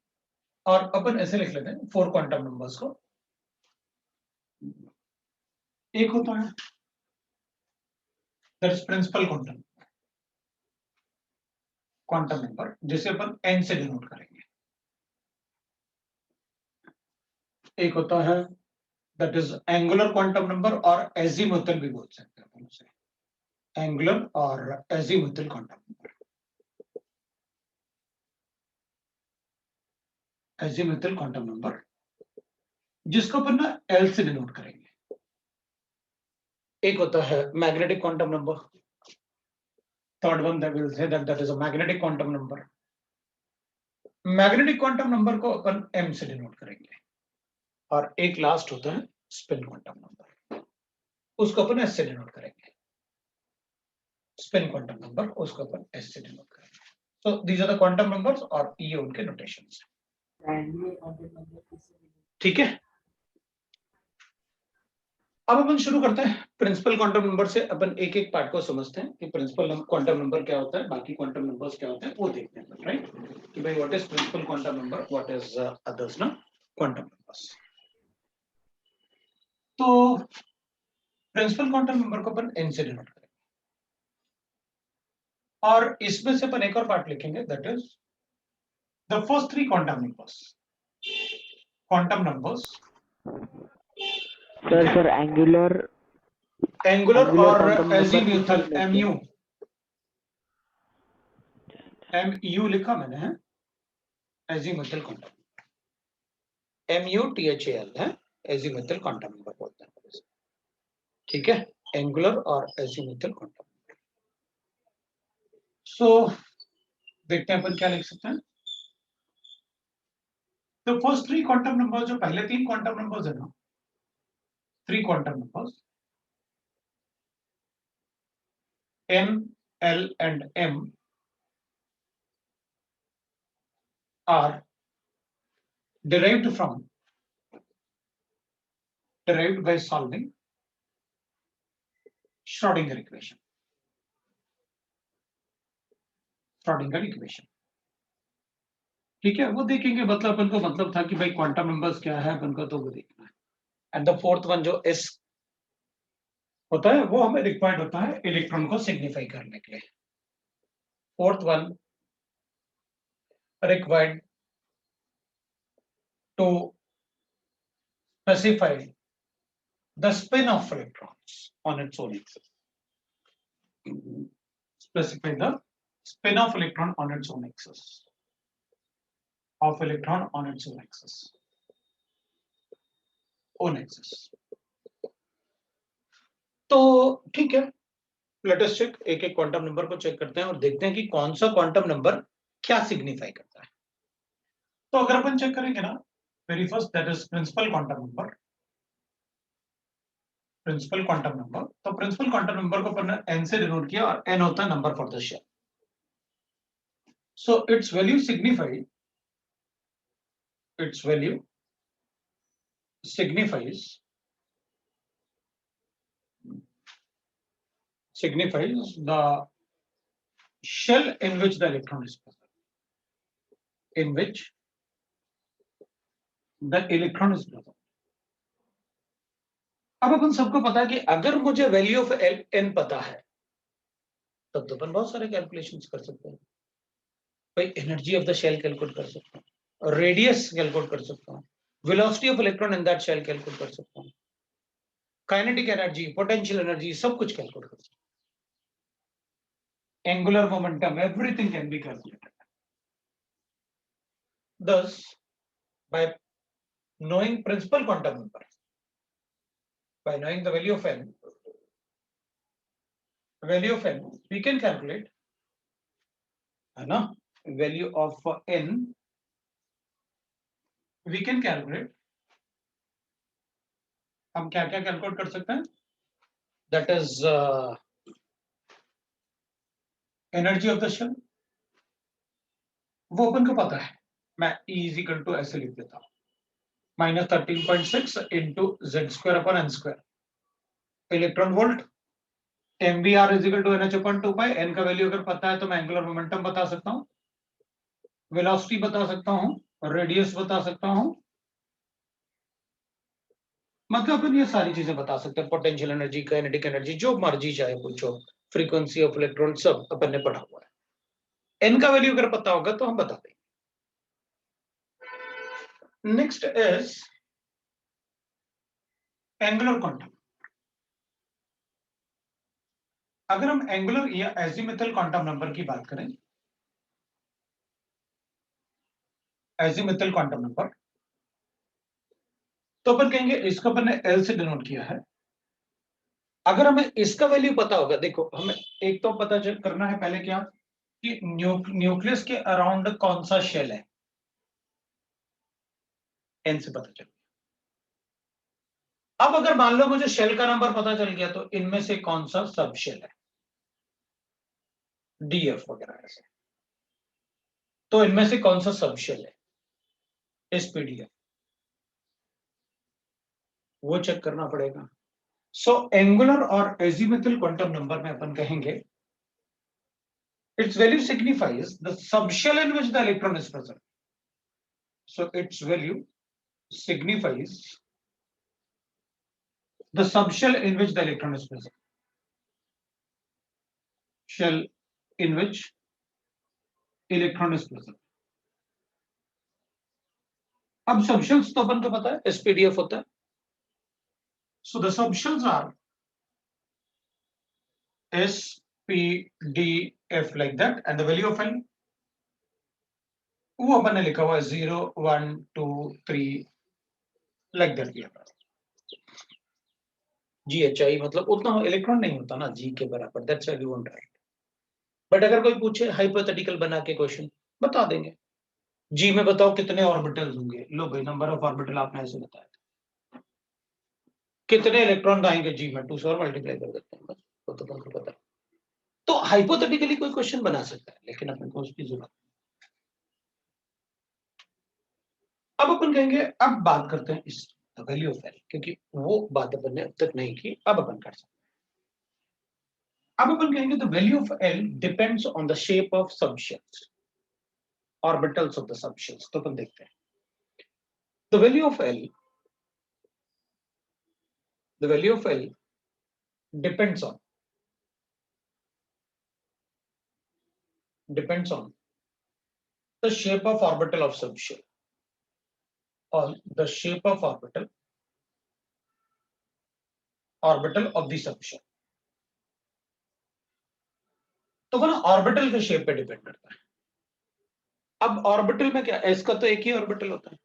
और अपन ऐसे लिख लेते हैं 4 क्वांटम नंबर्स को। एक होता है that is principal quantum number, जिसे अपन n से डिनोट करेंगे। एक होता है that is angular quantum number, और एजीमुथल भी बोल सकते हैं अपन उसे, एंगुलर और azimuthal quantum number, azimuthal quantum number जिसको अपन ना L से डिनोट करेंगे। एक होता है magnetic quantum number, third one that will say that is a magnetic quantum number. Magnetic quantum number को अपन m से डिनोट करेंगे और एक लास्ट होता है स्पिन क्वांटम नंबर, उसको अपन s से डिनोट करेंगे। स्पिन क्वांटम नंबर उसको अपन s से डिनोट करेंगे। So these are the quantum numbers और ये उनके नोटेशंस हैं। ठीक है, अब अपन शुरू करते हैं प्रिंसिपल क्वांटम नंबर से। अपन एक एक पार्ट को समझते हैं कि प्रिंसिपल क्वांटम नंबर क्या होता है, बाकी क्वांटम नंबर्स क्या होते हैं वो देखते हैं, राइट? कि भाई what is principal quantum number, what is others ना क्वांटम नंबर्स। तो प्रिंसिपल क्वांटम नंबर को अपन n से डिनोट करेंगे और इसमें से अपन एक और पार्ट लिखेंगे, that is the first three quantum numbers. Quantum numbers sir angular और एजीम्यूथल mu लिखा मैंने है, एजीम्यूथल क्वांटम MUTHAL है, एजीम्यूथल क्वांटम नंबर बोलते हैं, ठीक है? एंगुलर और एजीम्यूथल क्वांटम नंबर। सो देखते हैं अपन क्या लिख सकते हैं। तो फर्स्ट थ्री क्वांटम नंबर, जो पहले तीन क्वांटम नंबर्स है ना, three quantum numbers n, l and m are derived by solving Schrodinger equation। ठीक है, वो देखेंगे, मतलब अपन को मतलब था कि भाई क्वांटम नंबर्स क्या है अपन को, तो वो देखना है। एंड द फोर्थ वन जो s होता है वो हमें रिक्वायर्ड होता है इलेक्ट्रॉन को सिग्निफाई करने के लिए। Fourth one required to specify the spin of electrons on its own axis। Specify the spin of electron on its own axis, own axis। तो ठीक है, लेट अस चेक, एक एक क्वांटम नंबर को चेक करते हैं और देखते हैं कि कौन सा क्वांटम नंबर क्या सिग्निफाई करता है। तो अगर अपन चेक करेंगे ना, very first that is principal quantum number. Principal quantum number, तो प्रिंसिपल क्वांटम नंबर को अपन ने n से डिनोट किया और n होता है number for the shell. So its value signifies the shell in which the electron is present, अब अपन सबको पता है कि अगर मुझे वैल्यू ऑफ n पता है तब तो अपन बहुत सारे कैलकुलेशंस कर सकते हैं। भाई energy of the shell calculate कर सकता हूँ, रेडियस कैलकुलेट कर सकता हूँ, velocity of electron in that shell calculate कर सकता हूँ, काइनेटिक एनर्जी, पोटेंशियल एनर्जी, सब कुछ कैलकुलेट कर सकता हूँ। Angular momentum, everything can be calculated. Thus, by knowing principal quantum number, by knowing the value of n, we can calculate, है ना, value of n, we can calculate, हम क्या क्या कैलकुलेट कर सकते हैं, that is energy of the shell, वो अपन को पता है, मैं E is equal to ऐसे लिख देता हूँ, -13.6 into z²/n², electron volt. MVR is equal to NH/2π, n का वैल्यू अगर पता है तो मैं एंगुलर मोमेंटम बता सकता हूँ, वेलोसिटी बता सकता हूँ, रेडियस बता सकता हूँ, मतलब अपन ये सारी चीजें बता सकते हैं, पोटेंशियल एनर्जी, काइनेटिक एनर्जी, जो मर्जी चाहे पूछो, फ्रीक्वेंसी ऑफ इलेक्ट्रॉन, सब अपन ने पढ़ा हुआ है। n का वैल्यू अगर पता होगा तो हम बता देंगे। Next is angular quantum. अगर हम एंगुलर या एजीमुथल क्वांटम नंबर की बात करें, एजीमुथल क्वांटम नंबर, तो अपन कहेंगे इसको अपन ने L से डिनोट किया है, अगर हमें इसका वैल्यू पता होगा, देखो हमें एक तो पता करना है पहले क्या कि न्यूक्लियस के अराउंड कौन सा शेल है, एन से पता चल। अब अगर मान लो मुझे शेल का नंबर पता चल गया तो इनमें से कौन सा सब शेल है, डीएफ वगैरह ऐसे, तो इनमें से कौन सा सब शेल है एसपीडीएफ, वो चेक करना पड़ेगा। सो एंगुलर और एजिमुथल क्वांटम नंबर में अपन कहेंगे its value signifies the subshell in which the electron is present. So its value signifies the subshell in which the electron is present. Shell in which electron is present. अब subshells तो अपन को पता है SPDF होता है। So the subshells are SPDF like that, and the value of L वो अपन ने लिखा हुआ है 0 1 2 3 like that दिया हुआ है। GHI मतलब उतना इलेक्ट्रॉन नहीं होता ना जी के बराबर, that's why we want right. But अगर कोई पूछे हाइपोथेटिकल बना के क्वेश्चन बता देंगे, जी में बताओ कितने ऑर्बिटल्स होंगे, लो भाई नंबर ऑफ ऑर्बिटल आपने ऐसे बताया था, कितने इलेक्ट्रॉन आएंगे जी में 2 से और मल्टीप्लाई कर देते हैं बस, तो तुमको पता है। तो हाइपोथेटिकली कोई क्वेश्चन बना सकता है, लेकिन अपन को उसकी जरूरत। अब अपन कहेंगे, अब बात करते हैं इस वैल्यू ऑफ एल, क्योंकि वो बात अपन ने अब तक नहीं की, अब अपन कर सकते हैं। अब अपन कहेंगे the value of L depends on the shape of subshells, orbitals of the subshells. तो अपन देखते हैं the value of L, the value of L depends on the shape of orbital of subshell, or the shape of orbital of the subshell। तो वो ना orbital के shape पे depend करता है। अब ऑर्बिटल में क्या, एस का तो एक ही ऑर्बिटल होता है,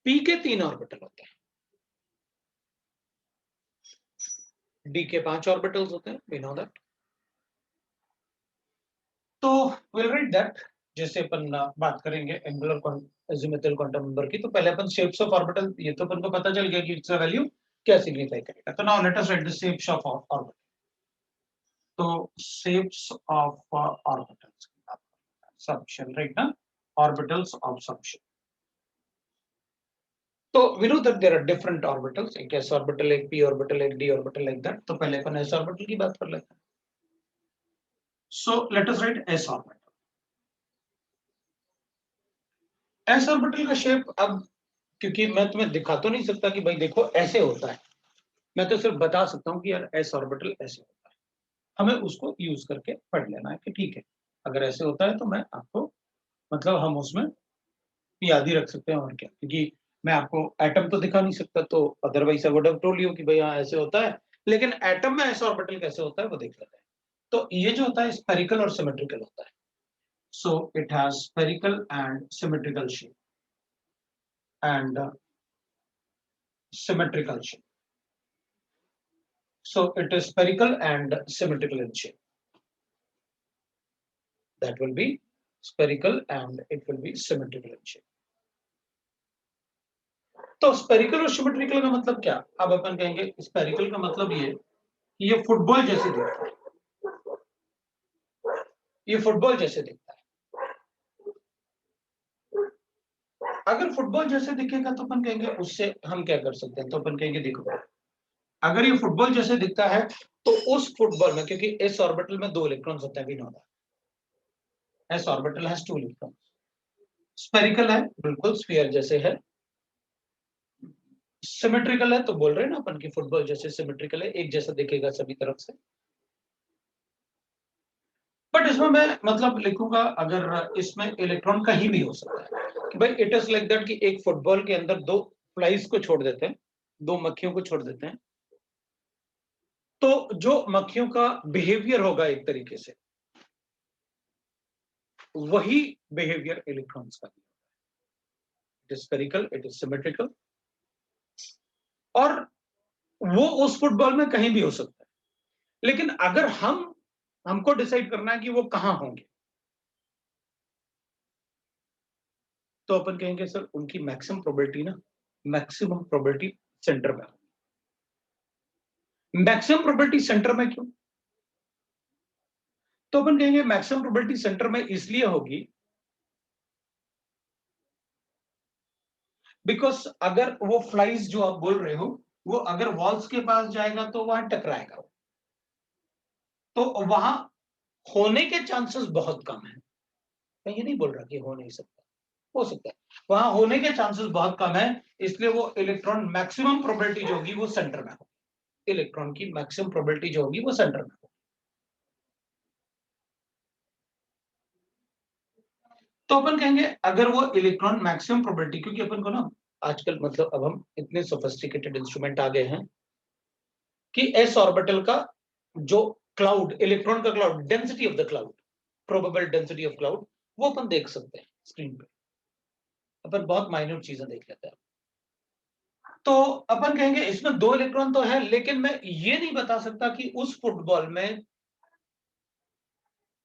पी के 3 ऑर्बिटल होते हैं, डी के 5 ऑर्बिटल्स होते हैं, वी नो दैट। तो विल राइट दैट, जैसे अपन बात करेंगे एंगुलर एजिमुथल क्वांटम नंबर की, तो पहले अपन शेप्स ऑफ ऑर्बिटल, ये तो अपन को पता चल गया कि इसका वैल्यू क्या सिग्निफाई करेगा। तो now let us write the shapes of orbital. तो shapes of orbitals subshell, right ना, ऑर्बिटल्स ऑफ सबशेल। तो we know that there are different orbitals, एक एस ऑर्बिटल, एक पी ऑर्बिटल, एक डी ऑर्बिटल लाइक दैट। तो पहले अपन S orbital की बात कर लेते हैं। So let us right S orbital. S orbital का शेप, अब क्योंकि मैं तुम्हें दिखा तो नहीं सकता कि भाई देखो ऐसे होता है, मैं तो सिर्फ बता सकता हूँ कि यार एस ऑर्बिटल ऐसे होता है, हमें उसको यूज करके पढ़ लेना है कि ठीक है अगर ऐसे होता है तो मैं आपको, मतलब हम उसमें याद ही रख सकते हैं और क्या, क्योंकि मैं आपको एटम तो दिखा नहीं सकता, तो otherwise I would have told you कि भाई हाँ ऐसे होता है, लेकिन एटम में एस ऑर्बिटल कैसे होता है वो देख लेते हैं। तो ये जो होता है स्फेरिकल और सिमेट्रिकल होता है। So it has spherical and symmetrical shape and symmetrical shape. So it is spherical and symmetrical in shape. That will be spherical and it will be symmetrical in shape. तो spherical और symmetrical का मतलब क्या, अब अपन कहेंगे spherical का मतलब ये कि ये फुटबॉल जैसे दिखता है, ये फुटबॉल जैसे दिखता है। अगर फुटबॉल जैसे दिखेगा तो अपन कहेंगे उससे हम क्या कर सकते हैं, तो अपन कहेंगे देखो अगर ये फुटबॉल जैसे दिखता है तो उस फुटबॉल में, क्योंकि एस ऑर्बिटल में 2 इलेक्ट्रॉन्स होते हैं, भी know that S orbital has 2 electrons, spherical है बिल्कुल स्फीयर जैसे है, सिमेट्रिकल है तो बोल रहे हैं ना अपन की फुटबॉल जैसे सिमेट्रिकल है, एक जैसा दिखेगा सभी तरफ से। बट इसमें मैं मतलब लिखूंगा अगर इसमें इलेक्ट्रॉन कहीं भी हो सकता है कि भाई इट इज लाइक दैट कि एक फुटबॉल के अंदर 2 फ्लाइज को छोड़ देते हैं, 2 मक्खियों को छोड़ देते हैं, तो जो मक्खियों का बिहेवियर होगा एक तरीके से वही बिहेवियर इलेक्ट्रॉन्स का भी होगा। It is spherical, it is symmetrical, और वो उस फुटबॉल में कहीं भी हो सकता है, लेकिन अगर हमको डिसाइड करना है कि वो कहां होंगे, तो अपन कहेंगे सर उनकी मैक्सिमम प्रोबेबिलिटी सेंटर में होगी। मैक्सिमम प्रोबेबिलिटी सेंटर में क्यों? तो अपन कहेंगे मैक्सिमम प्रोबेबिलिटी सेंटर में इसलिए होगी बिकॉज अगर वो फ्लाइज जो आप बोल रहे हो वो अगर वॉल्स के पास जाएगा तो वहां टकराएगा, तो वहां होने के चांसेस बहुत कम है। मैं ये नहीं बोल रहा कि हो नहीं सकता, हो सकता है, वहां होने के चांसेस बहुत कम है, इसलिए वो इलेक्ट्रॉन मैक्सिमम प्रोबेबिलिटी जो होगी वो सेंटर में होगी। इलेक्ट्रॉन की मैक्सिमम प्रोबेबिलिटी जो होगी वो सेंटर में होगी। तो अपन कहेंगे अगर वो इलेक्ट्रॉन मैक्सिमम प्रोबेबिलिटी, क्योंकि अपन को ना आजकल मतलब अब हम इतने सोफिस्टिकेटेड इंस्ट्रूमेंट आ गए हैं कि एस ऑर्बिटल का जो क्लाउड, इलेक्ट्रॉन का cloud, density of the cloud, probable density of cloud, वो अपन देख सकते हैं स्क्रीन पे। अपन बहुत माइन्यूट चीजें देख लेते हैं। तो अपन कहेंगे इसमें 2 इलेक्ट्रॉन तो है, लेकिन मैं ये नहीं बता सकता कि उस फुटबॉल में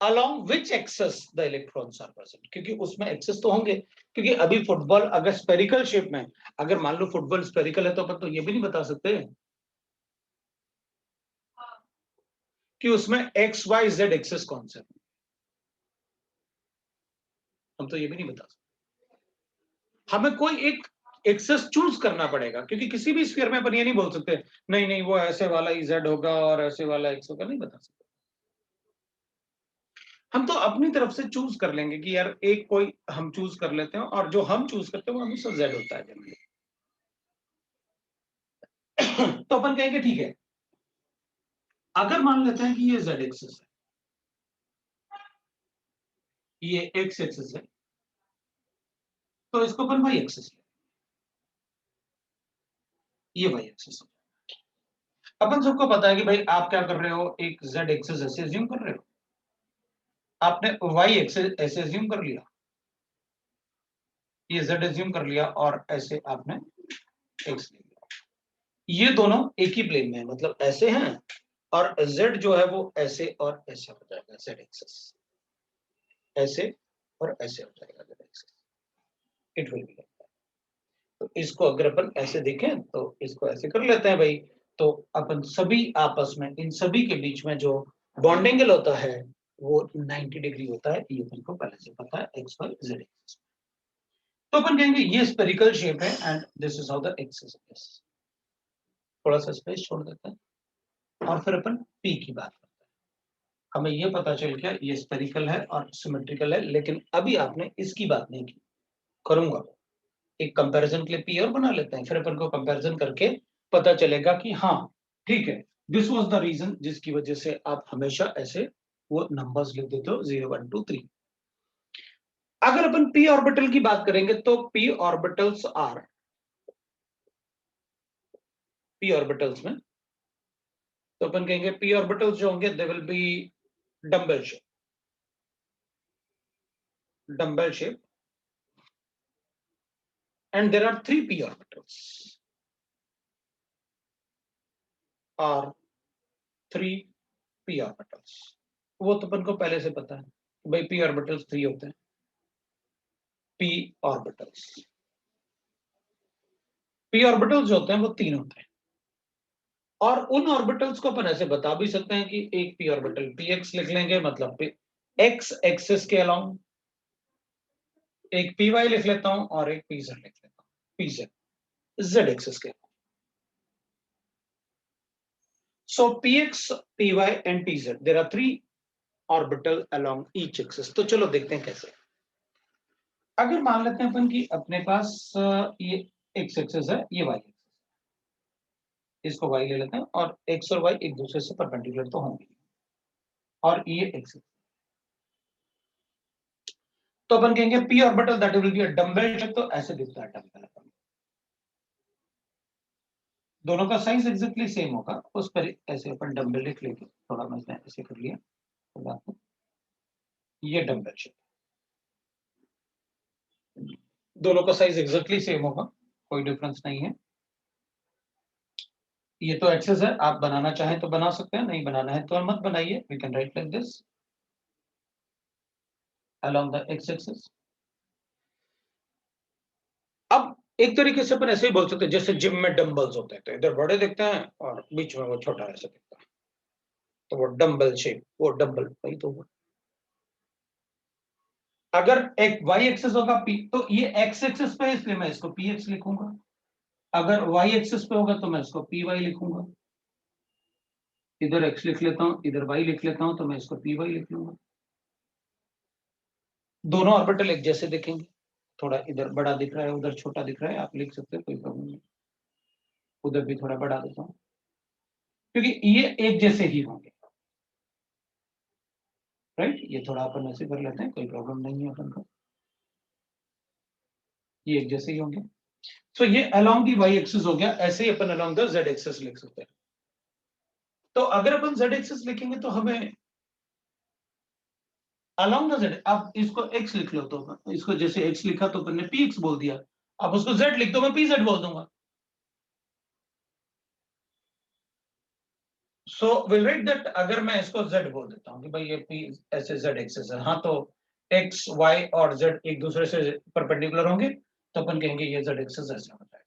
along which axis the electrons are present, क्योंकि उसमें एक्सेस तो होंगे, क्योंकि अभी फुटबॉल अगर स्पेरिकल शेप में, अगर मान लो फुटबॉल स्पेरिकल है तो अपन तो ये भी नहीं बता सकते कि उसमें एक्स वाई जेड एक्सेस कौन से, हम तो ये भी नहीं बता सकते। हमें कोई एक एक्सेस चूज करना पड़ेगा, क्योंकि किसी भी स्फीयर में अपन ये नहीं बोल सकते नहीं नहीं वो ऐसे वाला ही जेड होगा और ऐसे वाला एक्स होगा, नहीं बता सकते। हम तो अपनी तरफ से चूज कर लेंगे कि यार एक कोई हम चूज कर लेते हैं, और जो हम चूज करते हैं वो हमेशा जेड होता है जनरली। तो अपन कहेंगे ठीक है, अगर मान लेते हैं कि ये जेड एक्सिस है, ये एक्स एक्सिस है, तो इसको अपन वाई एक्सिस ले, ये वाई एक्सिस है। अपन सबको पता है कि भाई आप क्या कर रहे हो, एक जेड एक्सिस ऐसे अज्यूम कर रहे हो, आपने वाई एक्सिस ऐसे अज्यूम कर लिया, ये जेड अज्यूम कर लिया, और ऐसे आपने एक्स ले लिया। ये दोनों एक ही प्लेन में है, मतलब ऐसे हैं, और जेड जो है वो ऐसे और ऐसे हो जाएगा, जेड एक्सिस ऐसे और ऐसे हो जाएगा Z axis, it will be. तो इसको अगर अपन ऐसे देखें तो इसको ऐसे कर लेते हैं भाई, तो अपन सभी आपस में, इन सभी के बीच में जो बॉन्ड एंगल होता है वो 90 डिग्री होता है, ये अपन को पहले से पता है, एक्स वाई जेड एक्सिस। तो अपन कहेंगे ये स्पेरिकल शेप है and this is how the axis is. थोड़ा सा स्पेस छोड़ देते हैं और फिर अपन पी की बात करते हैं। हमें ये पता चल गया ये स्पेरिकल है और सिमेट्रिकल है, लेकिन अभी आपने इसकी बात नहीं की, करूंगा एक कंपैरिजन के लिए पी और बना लेते हैं, फिर अपन को कंपैरिजन करके पता चलेगा कि हाँ ठीक है, दिस वाज द रीजन जिसकी वजह से आप हमेशा ऐसे वो नंबर्स लिख देते हो 0 1 2 3। अगर अपन पी ऑर्बिटल की बात करेंगे तो पी ऑर्बिटल्स में, तो अपन कहेंगे पी ऑर्बिटल्स जो होंगे they will be dumbbell shape and there are 3 P orbitals, और 3 पी ऑर्बिटल्स। वो तो अपन को पहले से पता है भाई पी ऑर्बिटल्स 3 होते हैं, पी ऑर्बिटल्स, पी ऑर्बिटल्स जो होते हैं वो 3 होते हैं, और उन ऑर्बिटल्स को अपन ऐसे बता भी सकते हैं कि एक पी ऑर्बिटल पी एक्स लिख लेंगे, मतलब एक्स एक्सिस के अलोंग, एक पी वाई लिख लेता हूं और एक पी जेड लिख लेता हूं, पी जेड जेड एक्सिस के। So p x p y and p z, there are 3 orbital along each axis. तो चलो देखते हैं कैसे। अगर मान लेते हैं अपन कि अपने पास ये एक्स एक्सिस है, ये वाई एक्सिस, इसको वाई ले लेते हैं, और एक्स और वाई एक दूसरे से परपेंडिकुलर तो होंगे, और ये एक्सिस, तो अपन कहेंगे P orbital that will be a dumbbell shape, तो ऐसे दिखता है डंबल, दोनों का साइज एग्जैक्टली सेम होगा, उस पर ऐसे अपन डंबल लिख लेंगे, थोड़ा मैंने ऐसे कर लिया, ये डंबल शेप, दोनों का साइज एग्जैक्टली सेम होगा, कोई डिफरेंस नहीं है, ये तो एक्सेस है, आप बनाना चाहें तो बना सकते हैं, नहीं बनाना है तो मत बनाइए. We can write like this along the x axis. अब एक तरीके से अपन ऐसे ही बोल सकते हैं जैसे जिम में डंबल्स होते हैं, तो इधर बड़े दिखते हैं और बीच में वो छोटा ऐसा दिखता है, तो वो डंबल शेप, वो डंबल वही तो हुआ. अगर एक y एक्सिस होगा p, तो ये x एक्सिस पे है इसलिए मैं इसको px लिखूंगा. अगर y एक्सिस पे होगा तो मैं इसको py लिखूंगा. इधर x लिख लेता हूं, इधर y लिख लेता हूं, तो मैं इसको py लिख लूंगा. दोनों ऑर्बिटल एक जैसे दिखेंगे. थोड़ा इधर बड़ा दिख रहा है, उधर छोटा दिख रहा है, आप लिख सकते हो, कोई प्रॉब्लम नहीं. उधर भी थोड़ा बढ़ा देता हूं क्योंकि ये एक जैसे ही होंगे. राइट, ये थोड़ा अपन ऐसे कर लेते हैं, कोई प्रॉब्लम नहीं है अपन को, ये एक जैसे ही होंगे. सो ये अलोंग दी वाई एक्सिस हो गया. ऐसे ही अपन अलोंग द जेड एक्सिस लिख सकते हैं. तो अगर अपन जेड एक्सिस लिखेंगे तो हमें अलोंग द जेड, अब इसको x लिख लो, तो इसको जैसे x लिखा तो अपन ने px बोल दिया. अब उसको z लिख दो, मैं pz बोल दूंगा. सो विल राइट दैट, अगर मैं इसको z बोल देता हूं कि भाई ये p ऐसे z एक्सिस है, हाँ, तो x y और z एक दूसरे से परपेंडिकुलर होंगे, तो अपन कहेंगे ये z एक्सिस ऐसे हो जाएगा,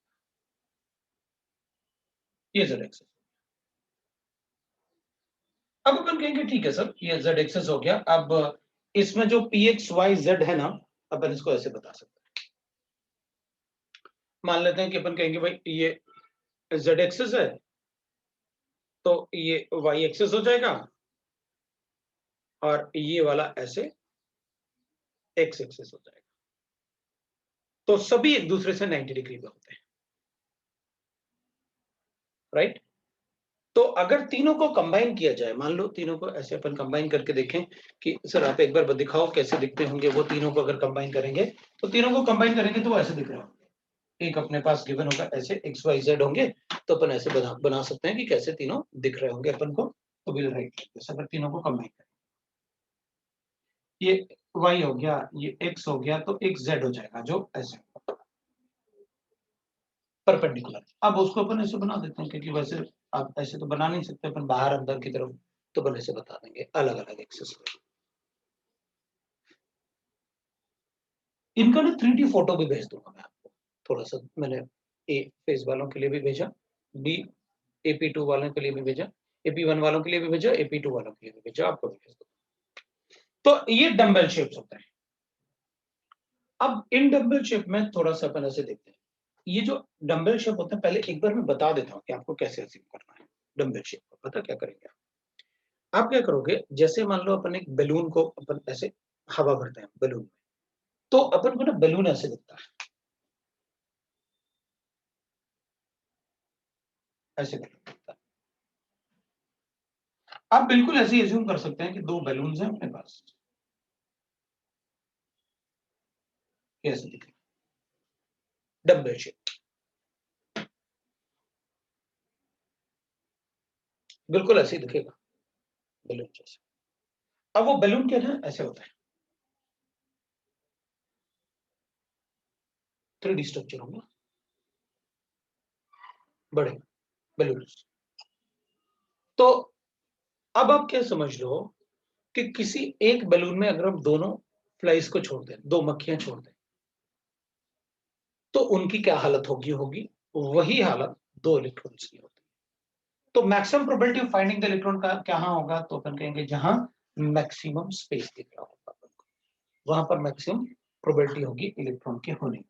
ये z एक्सिस. अब अपन कहेंगे ठीक है सर, ये z एक्सिस हो गया. अब इसमें जो px y z है ना, अपन इसको ऐसे बता सकते हैं. मान लेते हैं कि अपन कहेंगे भाई ये z एक्सिस है, तो ये y एक्सिस हो जाएगा, और ये वाला ऐसे x एक्सिस हो जाएगा. तो सभी एक दूसरे से 90 डिग्री पे होते हैं. राइट. तो अगर तीनों को कंबाइन किया जाए, मान लो तीनों को ऐसे अपन कंबाइन करके देखें कि सर आप एक बार दिखाओ कैसे दिखते होंगे वो तीनों को. अगर कंबाइन करेंगे तो तीनों को कंबाइन करेंगे तो वो ऐसे दिख रहे होंगे. एक अपने पास गिवन होगा ऐसे x y z होंगे, तो अपन ऐसे बना सकते हैं कि कैसे तीनों दिख रहे होंगे अपन को. तो विल राइट जैसे अगर तीनों को कंबाइन करें, ये y हो गया, ये x हो गया, तो एक z हो जाएगा जो ऐसे परपेंडिकुलर. अब उसको अपन ऐसे बना देते हैं, क्योंकि वैसे आप ऐसे तो बना नहीं सकते अपन बाहर अंदर की तरफ, तो अपन ऐसे बता देंगे अलग अलग एक्सेस पे. इनका ना 3D फोटो भी भेज दूंगा मैं आपको. थोड़ा सा मैंने ए फेज वालों के लिए भी भेजा, बी AP2 वालों के लिए भी भेजा, AP1 वालों के लिए भी भेजा, AP2 वालों के लिए भी भेजा, आपको भी भेज दूंगा. तो ये डंबल शेप्स होते हैं. अब इन डंबल शेप में थोड़ा सा अपन ऐसे देखते हैं. ये जो डंबल शेप होते हैं, पहले एक बार मैं बता देता हूँ कि आपको कैसे असीव करना है डंबल शेप को. पता क्या करेंगे आप क्या करोगे, जैसे मान लो अपन एक बैलून को अपन ऐसे हवा भरते हैं बैलून में, तो अपन को ना बैलून ऐसे दिखता है, ऐसे बैलून दिखता है. आप बिल्कुल ऐसे एज्यूम कर सकते हैं कि दो बैलून्स हैं अपने पास, कैसे दिख डंबल शेप, बिल्कुल ऐसे ही दिखेगा बैलून जैसे. अब वो बैलून क्या है, ऐसे होता है, 3D स्ट्रक्चर होंगे बड़े बैलून्स. तो अब आप क्या समझ लो कि किसी एक बैलून में अगर हम दोनों फ्लाइज को छोड़ दें, दो मक्खियां छोड़ दें, तो उनकी क्या हालत होगी वही हालत दो इलेक्ट्रॉन्स की होती है. तो maximum probability of finding the electron का कहां होगा, तो अपन कहेंगे जहां मैक्सिमम स्पेस दिख रहा होगा, वहां पर मैक्सिमम प्रोबेबिलिटी होगी इलेक्ट्रॉन के होने की.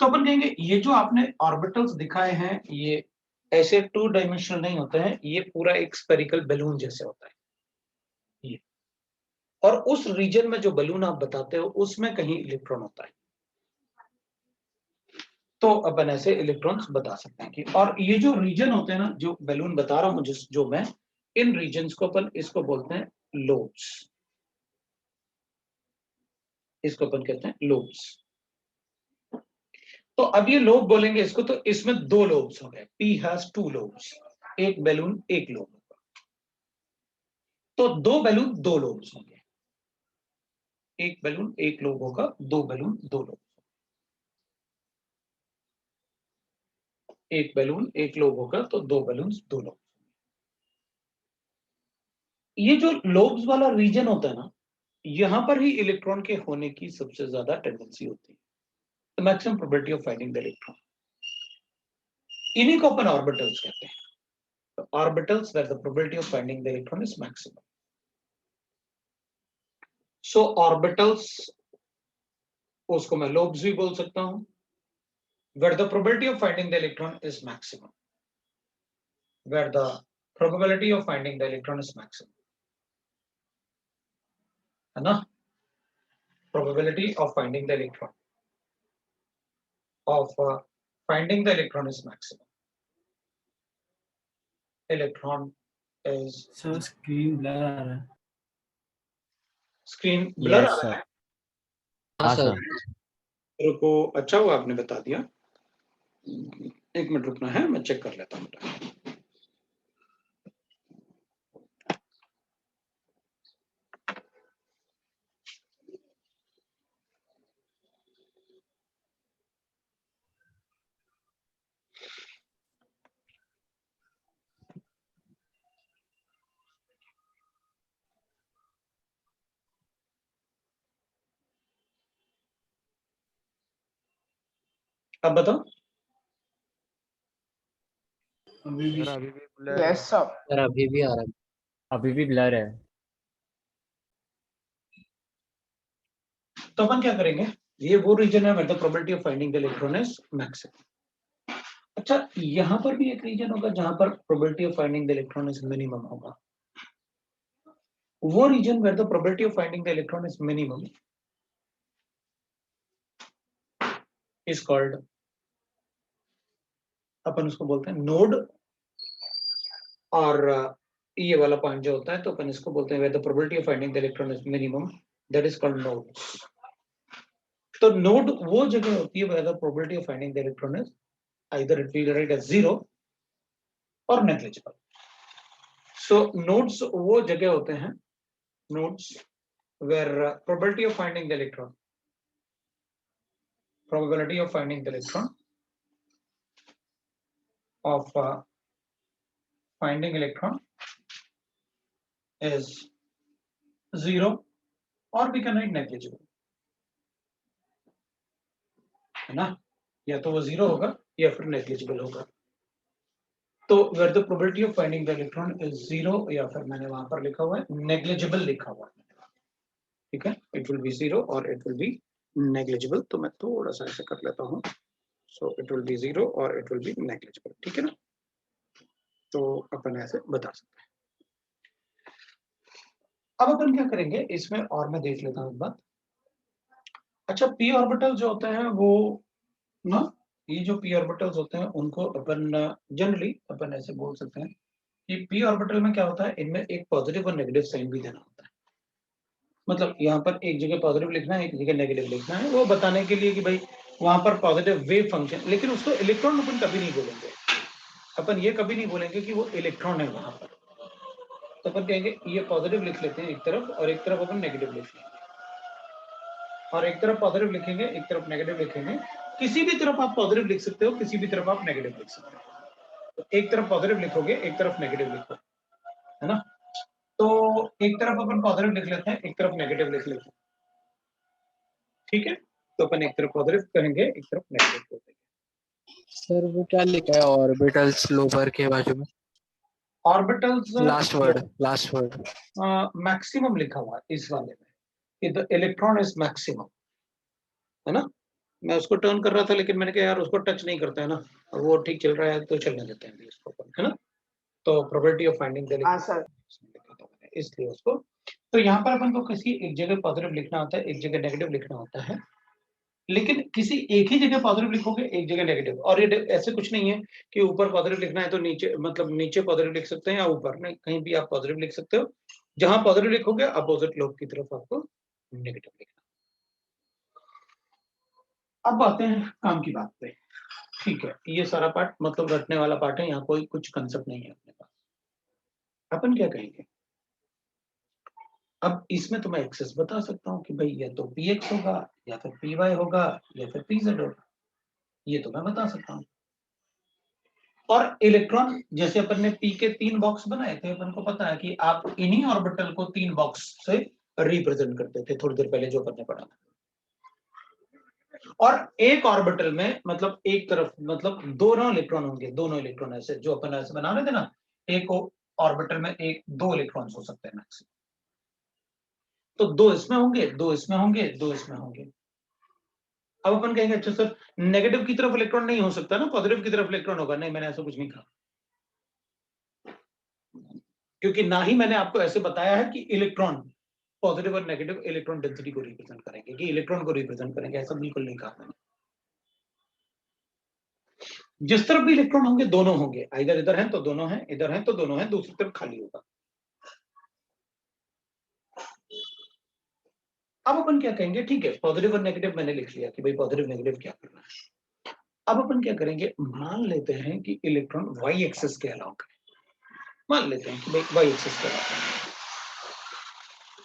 तो अपन कहेंगे ये जो आपने ऑर्बिटल्स दिखाए हैं, ये ऐसे 2 डायमेंशनल नहीं होते हैं, ये पूरा एक स्फेरिकल बैलून जैसे होता है ये. और उस रीजन में जो बैलून आप बताते हो उसमें कहीं इलेक्ट्रॉन होता है, तो अपन ऐसे इलेक्ट्रॉन्स बता सकते हैं कि. और ये जो रीजन होते हैं ना, जो बैलून बता रहा हूं जो मैं, इन रीजन्स को अपन इसको बोलते हैं लोब्स. इसको अपन कहते हैं लोब्स. तो अब ये लोब बोलेंगे इसको, तो इसमें दो लोब्स हो गए. P has 2 lobes. एक बैलून एक लोब होगा, तो दो बैलून दो लोब्स होंगे. एक बैलून एक लोब होगा, दो बैलून दो लोब. एक बैलून एक लोब होगा तो दो बैलून्स दो लोब। ये जो लोब्स वाला रीजन होता है ना, यहां पर ही इलेक्ट्रॉन के होने की सबसे ज्यादा टेंडेंसी होती है, the maximum probability of finding the electron. इन्हीं को अपन ऑर्बिटल्स कहते हैं। Orbitals where the probability of finding the electron is maximum. So orbitals, उसको मैं लोब्स भी बोल सकता हूं, where the probability of finding the electron is maximum, where the probability of finding the electron is maximum, है ना? Probability of finding the electron is maximum. Electron is sir screen blur आ रहा है। screen blur Yes, आ रहा sir. है। हाँ sir. Sir. रुको, अच्छा हुआ आपने बता दिया। एक मिनट रुकना है, मैं चेक कर लेता हूँ। अब बताओ। अभी भी सर अभी भी ब्लर यस सर। सर अभी भी आ रहा है। अभी भी ब्लर है। तो अपन क्या करेंगे, ये वो रीजन है where the probability of finding the electron is maximum। अच्छा, यहां पर भी एक रीजन होगा जहां पर probability of finding the electron is minimum होगा। वो reason where the probability of finding the electron is minimum is called, अपन उसको बोलते हैं नोड। और ये वाला पॉइंट जो होता है तो अपन इसको बोलते हैं where the probability of finding the electron is minimum, that is called nodes। तो नोड वो जगह होती है where the probability of finding the electron is either it will write as 0 or negligible। so nodes वो जगह होते हैं, nodes where probability of finding the electron of finding electron is 0 or we can write negligible, है ना? या तो वो 0 होगा या फिर negligible होगा। तो where the probability of finding the electron is 0, या फिर मैंने वहां पर लिखा हुआ है negligible लिखा हुआ है, ठीक है? it will be 0 or it will be negligible। तो मैं थोड़ा सा ऐसे कर लेता हूँ, so it will be 0 or it will be negligible, ठीक है ना? तो अपन ऐसे बता सकते हैं। अब अपन क्या करेंगे इसमें, और मैं देख लेता हूँ एक बात। अच्छा, p ऑर्बिटल जो होते हैं वो ना, ये जो p ऑर्बिटल्स होते हैं उनको अपन जनरली अपन ऐसे बोल सकते हैं कि p ऑर्बिटल में क्या होता है, इनमें एक पॉजिटिव और नेगेटिव साइन भी देना होता है। मतलब यहाँ पर एक जगह पॉजिटिव लिखना है, एक जगह नेगेटिव लिखना है, वो बताने के लिए कि भाई वहां पर पॉजिटिव वेव फंक्शन। लेकिन उसको इलेक्ट्रॉन अपन कभी नहीं बोलेंगे, अपन ये कभी नहीं बोलेंगे कि वो इलेक्ट्रॉन है वहां पर। तो अपन कहेंगे ये पॉजिटिव लिख लेते हैं एक तरफ, और एक तरफ अपन नेगेटिव लिख लेंगे, और एक तरफ पॉजिटिव लिखेंगे एक तरफ नेगेटिव लिखेंगे। किसी भी तरफ आप पॉजिटिव लिख सकते हो, किसी भी तरफ आप नेगेटिव लिख सकते हो। तो एक तरफ पॉजिटिव लिखोगे एक तरफ नेगेटिव लिखो, है ना? तो एक तरफ अपन पॉजिटिव लिख लेते हैं, एक तरफ नेगेटिव लिख लेते हैं, ठीक है? तो अपन एक तरफ पॉजिटिव करेंगे एक तरफ नेगेटिव कर देंगे। सर वो क्या लिखा है ऑर्बिटल्स लोअर के बाजू में? ऑर्बिटल्स लास्ट वर्ड मैक्सिमम लिखा हुआ है इस वाले में कि द इलेक्ट्रॉन इज मैक्सिमम, है ना? मैं उसको टर्न कर रहा था लेकिन मैंने कहा यार उसको टच नहीं करता है ना, वो ठीक चल रहा है तो चलने देते हैं इसको, है ना? तो प्रोबेबिलिटी ऑफ फाइंडिंग द हाँ सर। इसलिए उसको, तो यहाँ पर अपन को किसी एक जगह पॉजिटिव लिखना होता है, एक जगह नेगेटिव लिखना होता है। लेकिन किसी एक ही जगह पॉजिटिव लिखोगे एक जगह नेगेटिव, और ये ऐसे कुछ नहीं है कि ऊपर पॉजिटिव लिखना है तो नीचे, मतलब नीचे पॉजिटिव लिख सकते हैं या ऊपर नहीं, कहीं भी आप पॉजिटिव लिख सकते हो। जहां पॉजिटिव लिखोगे अपोजिट लोब की तरफ आपको नेगेटिव लिखना। अब आते हैं काम की बात पे, ठीक है? ये सारा पार्ट मतलब रटने वाला पार्ट है, यहाँ कोई कुछ कंसेप्ट नहीं है अपने पास। अपन क्या कहेंगे, अब इसमें तो मैं एक्सेस बता सकता हूँ कि भाई या तो px होगा या फिर py होगा या फिर pz होगा, ये तो मैं बता सकता हूँ। और इलेक्ट्रॉन जैसे अपन ने पी के 3 बॉक्स बनाए थे, अपन को पता है कि आप इन्हीं ऑर्बिटल को 3 बॉक्स से रिप्रेजेंट करते थे थोड़ी देर पहले जो अपन ने पढ़ा था। और एक ऑर्बिटल में मतलब एक तरफ मतलब दोनों इलेक्ट्रॉन होंगे, दोनों इलेक्ट्रॉन ऐसे जो अपन ऐसे बना रहे थे ना, एक ऑर्बिटल में एक 2 इलेक्ट्रॉन्स हो सकते हैं मैक्सिमम। तो 2 इसमें होंगे, 2 इसमें होंगे, 2 इसमें होंगे। अब अपन कहेंगे अच्छा सर नेगेटिव की तरफ इलेक्ट्रॉन नहीं हो सकता ना, पॉजिटिव की तरफ इलेक्ट्रॉन होगा। नहीं, मैंने ऐसा कुछ नहीं कहा, क्योंकि ना ही मैंने आपको ऐसे बताया है कि इलेक्ट्रॉन पॉजिटिव और नेगेटिव इलेक्ट्रॉन डेंसिटी को रिप्रेजेंट करेंगे, कि इलेक्ट्रॉन को रिप्रेजेंट करेंगे, ऐसा बिल्कुल नहीं कहा मैंने। जिस तरफ भी इलेक्ट्रॉन होंगे दोनों होंगे, इधर इधर हैं तो दोनों हैं, इधर हैं तो दोनों हैं, दूसरी तरफ खाली होगा। अब अपन क्या कहेंगे, ठीक है पॉजिटिव और नेगेटिव मैंने लिख लिया कि भाई पॉजिटिव नेगेटिव क्या करना है। अब अपन क्या करेंगे, मान लेते हैं कि इलेक्ट्रॉन वाई एक्सिस के अलाउंग है, मान लेते हैं कि भाई वाई एक्सिस के अलाउंग।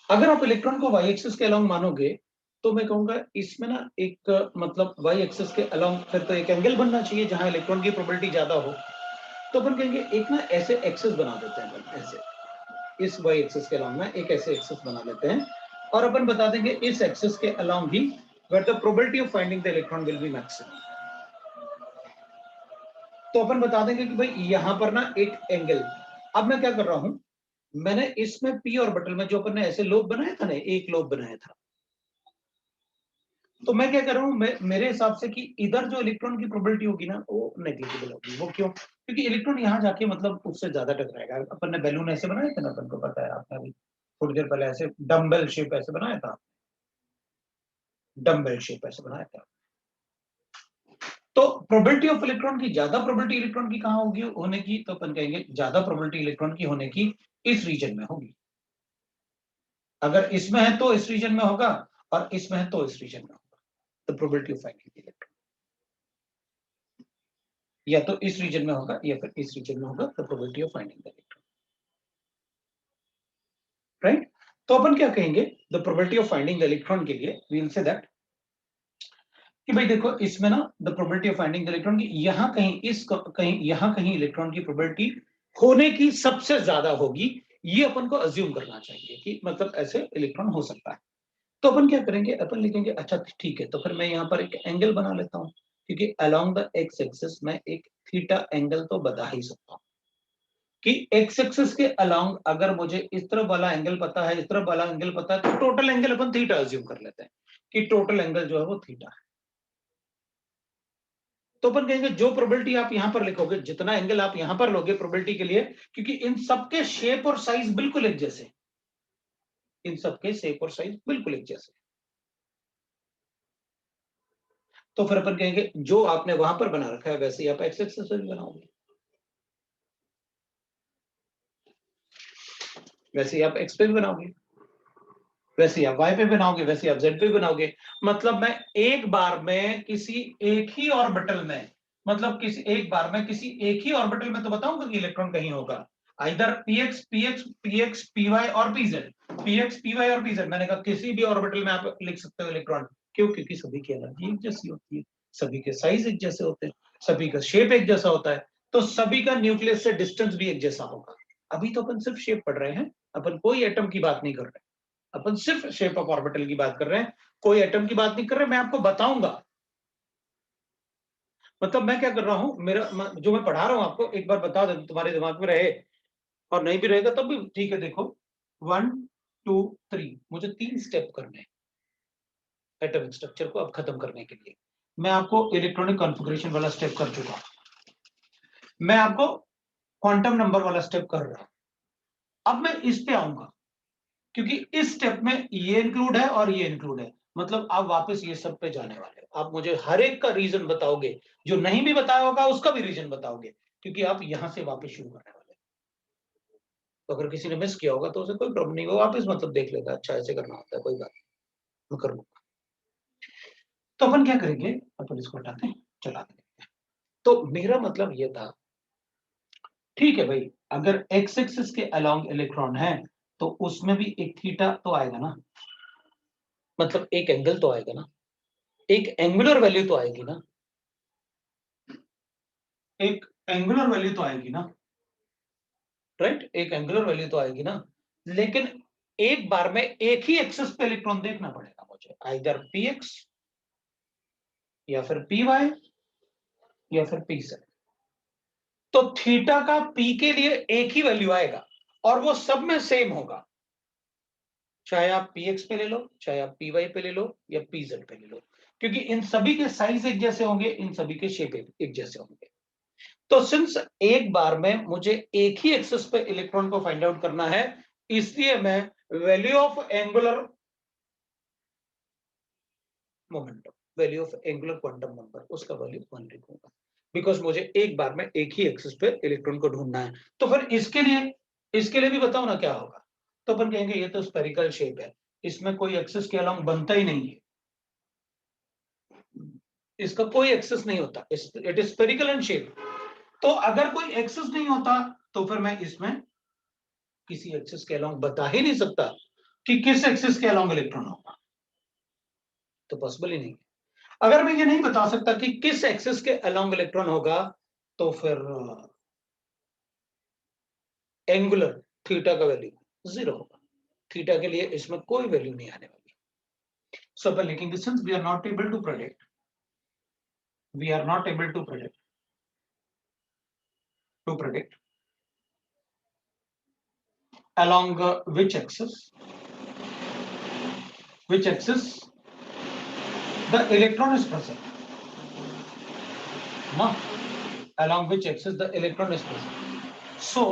अगर आप इलेक्ट्रॉन को वाई एक्सिस के अलाउंग मानोगे तो मैं कहूंगा इसमें ना एक मतलब वाई एक्सिस के अलाउंग फिर तो एक एंगल बनना चाहिए जहां इलेक्ट्रॉन की प्रोबेबिलिटी ज्यादा हो। तो अपन कहेंगे एक ना ऐसे एक्सिस बना देते हैं, अपन ऐसे इस वाई एक्सिस के अलाउंग में एक ऐसे एक्सिस बना लेते हैं और अपन बता देंगे इस एक्सिस के अलाउंग ही where the probability of finding the electron will be maximum। तो अपन बता देंगे कि भाई यहां पर ना एक एंगल, अब मैं क्या कर रहा हूं, मैंने इसमें पी ऑर्बिटल में जो अपन ने ऐसे लोब बनाया था ना, एक लोब बनाया था, तो मैं क्या कर रहा हूं, मेरे हिसाब से कि इधर जो इलेक्ट्रॉन की प्रोबेबिलिटी होगी ना वो नेग्लिजिबल होगी। वो क्यों, क्योंकि इलेक्ट्रॉन यहां जाके मतलब उससे ज्यादा टकराएगा। अपन ने बैलून ऐसे बनाए थे ना, अपन को पता है, आपने अभी थोड़ी देर पहले ऐसे डम्बल शेप ऐसे बनाया था, डम्बल शेप ऐसे बनाया था। तो प्रोबेबिलिटी ऑफ इलेक्ट्रॉन की, ज्यादा प्रोबेबिलिटी इलेक्ट्रॉन की कहां होगी होने की, तो अपन कहेंगे ज्यादा प्रोबेबिलिटी इलेक्ट्रॉन की होने की इस रीजन में होगी। अगर इसमें है तो इस रीजन में होगा, और इसमें है तो इस रीजन में होगा। तो प्रोबेबिलिटी ऑफ फाइंडिंग इलेक्ट्रॉन या तो इस रीजन में होगा या फिर इस रीजन में होगा, तो probability of finding the electron, right. तो अपन क्या कहेंगे, the probability of finding the electron के लिए वी विल से दैट कि भाई देखो इसमें ना the probability of finding the electron की यहां कहीं कहीं यहां कहीं इलेक्ट्रॉन की प्रोबेबिलिटी होने की सबसे ज्यादा होगी, ये अपन को अज्यूम करना चाहिए कि मतलब ऐसे इलेक्ट्रॉन हो सकता है। तो अपन क्या करेंगे, अपन लिखेंगे अच्छा ठीक है, तो फिर मैं यहाँ पर एक एंगल बना लेता हूँ, क्योंकि अलोंग द एक्स एक्सिस में एक थीटा एंगल तो बता ही सकता हूँ कि एक्स एक्सिस के अलोंग अगर मुझे इस तरफ वाला एंगल पता है, इस तरफ वाला एंगल पता है, तो टोटल एंगल अपन थीटा अज्यूम कर लेते हैं कि टोटल एंगल जो है वो थीटा है। तो अपन कहेंगे जो प्रोबेबिलिटी आप यहां पर लिखोगे, जितना एंगल आप यहां पर लोगे प्रोबेबिलिटी के लिए, क्योंकि इन सबके शेप और साइज बिल्कुल एक जैसे, इन सबके शेप और साइज बिल्कुल एक जैसे, तो फिर अपन कहेंगे जो आपने वहां पर बना रखा है वैसे ही आप एक्स एक्सिस पे भी बनाओगे, वैसे ही आप एक्स पे भी बनाओगे, वैसे ही आप वाई पे बनाओगे, वैसे ही आप जेड पे भी बनाओगे। मतलब मैं एक बार में किसी एक ही ऑर्बिटल में, मतलब किसी एक बार में किसी एक ही ऑर्बिटल में तो बताऊंगा कि इलेक्ट्रॉन कहीं होगा, इधर पीएक्स पीएक्स पीएक्स पीवाई और पीजेड, पीएक्स पीवाई और पीजेड, मैंने कहा किसी भी ऑर्बिटल में आप लिख सकते हो इलेक्ट्रॉन। क्यों, क्योंकि सभी की एनर्जी एक जैसी होती है, सभी के साइज एक जैसे होते हैं, सभी का शेप एक जैसा होता है, तो सभी का न्यूक्लियस से डिस्टेंस भी एक जैसा होगा। अभी तो अपन सिर्फ शेप पढ़ रहे हैं, अपन कोई एटम की बात नहीं कर रहे, अपन सिर्फ शेप ऑफ ऑर्बिटल की बात कर रहे हैं, कोई एटम की बात नहीं कर रहे। मैं आपको बताऊंगा, मतलब मैं क्या कर रहा हूं, मेरा जो मैं पढ़ा रहा हूं आपको एक बार बता दे, तुम्हारे दिमाग में रहे, और नहीं भी रहेगा तब भी ठीक है। देखो 1 2 3 मुझे 3 स्टेप करने हैं एटॉमिक स्ट्रक्चर को अब खत्म करने के लिए। मैं आपको इलेक्ट्रॉनिक कॉन्फ़िगरेशन वाला स्टेप कर चुका हूं, मैं आपको क्वांटम नंबर वाला स्टेप कर रहा हूं, अब मैं इस पे आऊंगा, क्योंकि इस स्टेप में ये इंक्लूड है और ये इंक्लूड है, मतलब आप वापस ये सब पे जाने वाले हो। आप मुझे हर एक का रीजन बताओगे, जो नहीं भी बताया होगा उसका भी रीजन बताओगे, क्योंकि आप यहां से वापस शुरू करने वाले हो। तो अगर किसी ने मिस किया होगा तो उसे कोई प्रॉब्लम नहीं होगा, वापस मतलब देख लेगा, अच्छा ऐसे करना होता है, कोई बात नहीं, मैं कर लूंगा। तो अपन क्या करेंगे, अपन इसको हटाते हैं, चला देंगे। तो मेरा मतलब ये था, ठीक है भाई, अगर एक्स एक्सिस के अलोंग इलेक्ट्रॉन है तो उसमें भी एक थीटा तो आएगा ना, मतलब एक एंगल तो आएगा ना, एक एंगुलर वैल्यू तो आएगी ना, एक एंगुलर वैल्यू तो आएगी ना, राइट, एक एंगुलर वैल्यू तो आएगी ना, लेकिन एक बार में एक ही एक्सिस पे इलेक्ट्रॉन देखना पड़ेगा मुझे, आइदर px या फिर py या फिर pz। तो थीटा का p के लिए एक ही वैल्यू आएगा और वो सब में सेम होगा, चाहे आप px पे ले लो, चाहे आप py पे ले लो या pz पे ले लो, क्योंकि इन सभी के साइज एक जैसे होंगे, इन सभी के शेप एक जैसे होंगे। तो सिंस एक बार में मुझे एक ही एक्सिस पे इलेक्ट्रॉन को फाइंड आउट करना है, इसलिए मैं value of angular momentum, value of angular quantum number, उसका वैल्यू 1 लिखूंगा, बिकॉज मुझे एक बार में एक ही एक्सिस पे इलेक्ट्रॉन को ढूंढना है। तो फिर इसके लिए भी बताओ ना क्या होगा। तो अपन कहेंगे ये तो स्फेरिकल शेप है, इसमें कोई एक्सिस के अलावा बनता ही नहीं है, इसका कोई एक्सिस नहीं होता, it is spherical in shape. तो अगर कोई एक्सिस नहीं होता तो फिर मैं इसमें किसी एक्सिस के अलोंग बता ही नहीं सकता कि किस एक्सिस के अलोंग इलेक्ट्रॉन होगा, तो पॉसिबल ही नहीं है। अगर मैं ये नहीं बता सकता कि किस एक्सिस के अलोंग इलेक्ट्रॉन होगा, तो फिर एंगुलर थीटा का वैल्यू 0 होगा, थीटा के लिए इसमें कोई वैल्यू नहीं आने वाली। सो अपन लिखेंगे since we are not able to predict, we are not able to predict along which axis the electron is present, no? Along which axis the electron is present. So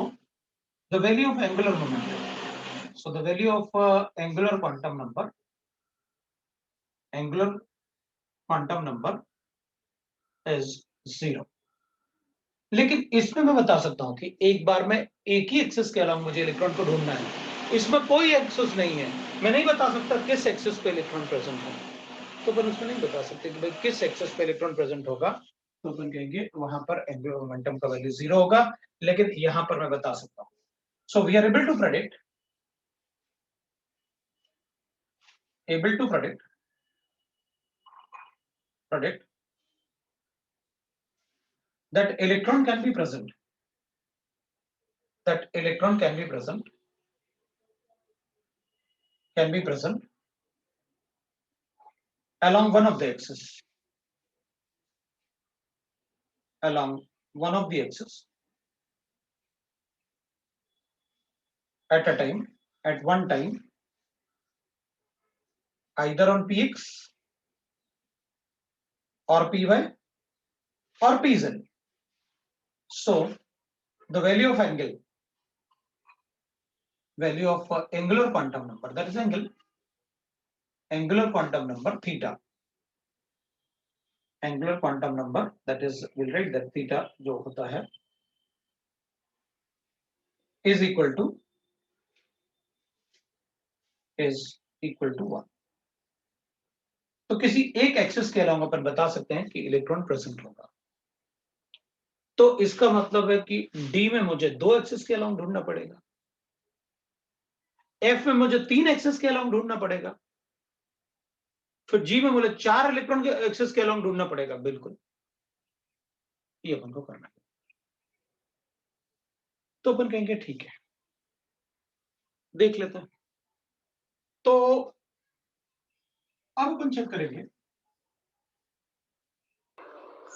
the value of angular momentum, so the value of angular quantum number is 0. लेकिन इसमें मैं बता सकता हूं कि एक बार में एक ही एक्सिस के अलावा मुझे इलेक्ट्रॉन को ढूंढना है, इसमें कोई एक्सिस नहीं है, मैं नहीं बता सकता किस एक्सिस पे इलेक्ट्रॉन प्रेजेंट है, तो अपन उसमें नहीं बता सकते कि भाई किस एक्सिस पे इलेक्ट्रॉन प्रेजेंट होगा, तो अपन कहेंगे वहां पर एंगुलर मोमेंटम का वैल्यू 0 होगा। लेकिन यहां पर मैं बता सकता हूं, so we are able to predict that electron can be present along one of the axis, at one time, either on px or py or pz. So the value of angular quantum number, that is angular quantum number theta, angular quantum number, that is, we'll write that theta जो होता है is equal to 1. तो किसी एक axis के अलावा अपन बता सकते हैं कि इलेक्ट्रॉन प्रेजेंट होगा, तो इसका मतलब है कि डी में मुझे 2 एक्सिस के अलावा ढूंढना पड़ेगा, एफ में मुझे 3 एक्सिस के अलावा ढूंढना पड़ेगा, फिर जी में मुझे 4 इलेक्ट्रॉन के एक्सिस के अलावा ढूंढना पड़ेगा। बिल्कुल ये अपन को करना है। तो अपन कहेंगे ठीक है, देख लेते हैं। तो अब अपन चेक करेंगे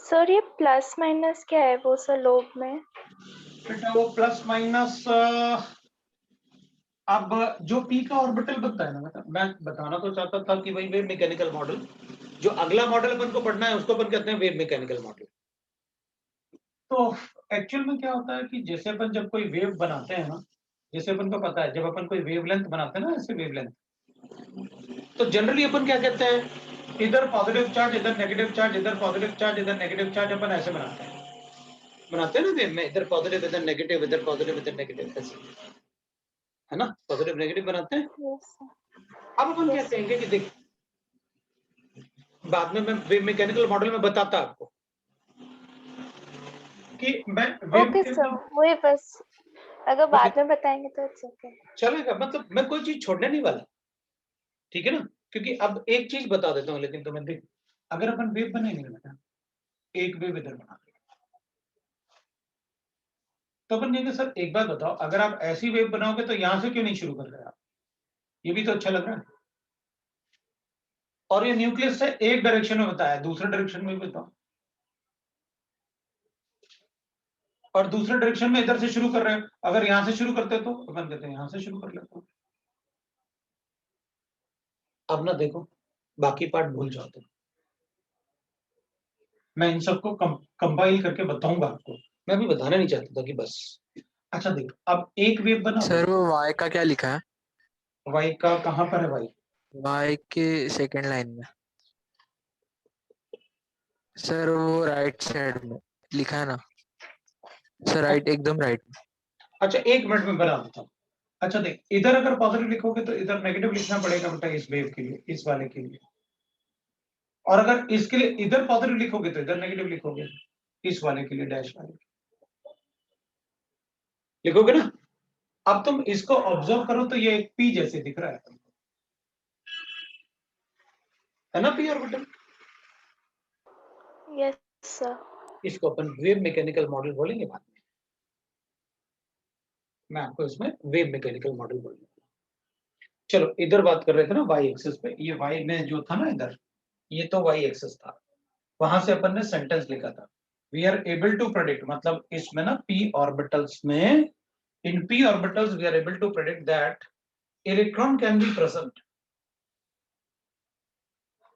सर ये प्लस माइनस क्या है वो सर लोब में? बेटा, वो प्लस माइनस अब जो पी का ऑर्बिटल बनता है ना, मतलब मैं बताना तो चाहता था कि भाई वेव मैकेनिकल मॉडल, जो अगला मॉडल अपन को पढ़ना है उसको अपन कहते हैं वेव मैकेनिकल मॉडल। तो एक्चुअल में क्या होता है कि जैसे अपन जब कोई वेव बनाते हैं ना, जैसे अपन को पता है जब अपन कोई वेवलेंथ बनाते हैं ना, ऐसे वेवलेंथ, तो जनरली अपन क्या कहते हैं, इधर पॉजिटिव चार्ज, इधर नेगेटिव चार्ज, इधर पॉजिटिव चार्ज, इधर नेगेटिव चार्ज, अपन ऐसे बनाते हैं ना वेव में, इधर पॉजिटिव, इधर नेगेटिव, इधर पॉजिटिव, इधर नेगेटिव, ऐसे, है ना, पॉजिटिव नेगेटिव बनाते हैं। Yes, sir. अब अपन क्या कहेंगे कि देख, बाद में मैं वेव मैकेनिकल मॉडल में बताता आपको कि मैं ओके सर, वही बस अगर बाद में बताएंगे तो इट्स ओके। चलेगा, मतलब मैं कोई चीज छोड़ने नहीं वाला, ठीक है ना, क्योंकि अब एक चीज बता देता हूं, लेकिन तुम्हें देख, अगर अपन वेव बनाएंगे ना, एक वेव इधर बना, तो अपन कहेंगे सर एक बात बताओ, अगर आप ऐसी वेव बनाओगे तो यहां से क्यों नहीं शुरू कर रहे आप? ये भी तो अच्छा लग रहा है। और ये न्यूक्लियस से एक डायरेक्शन में बताया, दूसरे डायरेक्शन में भी बताओ, और दूसरे डायरेक्शन में इधर से शुरू कर रहे हैं। अगर यहां से शुरू करते तो अपन कहते हैं यहां से शुरू कर लेते हैं। अब ना देखो, बाकी पार्ट भूल जाते हैं, मैं इन सबको कंपाइल करके बताऊंगा आपको, मैं भी बताना नहीं चाहता था कि बस। अच्छा देखो, अब एक वेव बना, सर वो y का क्या लिखा है? वाई का कहां पर है भाई? y के सेकंड लाइन में सर, वो राइट साइड में लिखा है ना सर, राइट, एकदम राइट में। अच्छा एक मिनट में बना देता हूँ। अच्छा देख, इधर अगर पॉजिटिव लिखोगे तो इधर नेगेटिव लिखना पड़ेगा बेटा, इस वेव के लिए, इस वाले के लिए। और अगर इसके लिए इधर पॉजिटिव लिखोगे तो इधर नेगेटिव लिखोगे, इस वाले के लिए, डैश वाले लिखोगे ना। अब तुम इसको ऑब्जर्व करो तो ये एक पी जैसे दिख रहा है ना, पी ऑर्बिटल। Yes sir. इसको अपन वेव मैकेनिकल मॉडल बोलेंगे बाद में, मैं आपको इसमें वेव मैकेनिकल मॉडल बोलूंगा। चलो इधर बात कर रहे थे ना वाई एक्सिस पे, ये वाई में जो था ना इधर, ये तो वाई एक्सिस था, वहां से अपन ने सेंटेंस लिखा था, we are able to predict, मतलब इसमें ना पी ऑर्बिटल्स में, in p orbitals we are able to predict that electron can be present,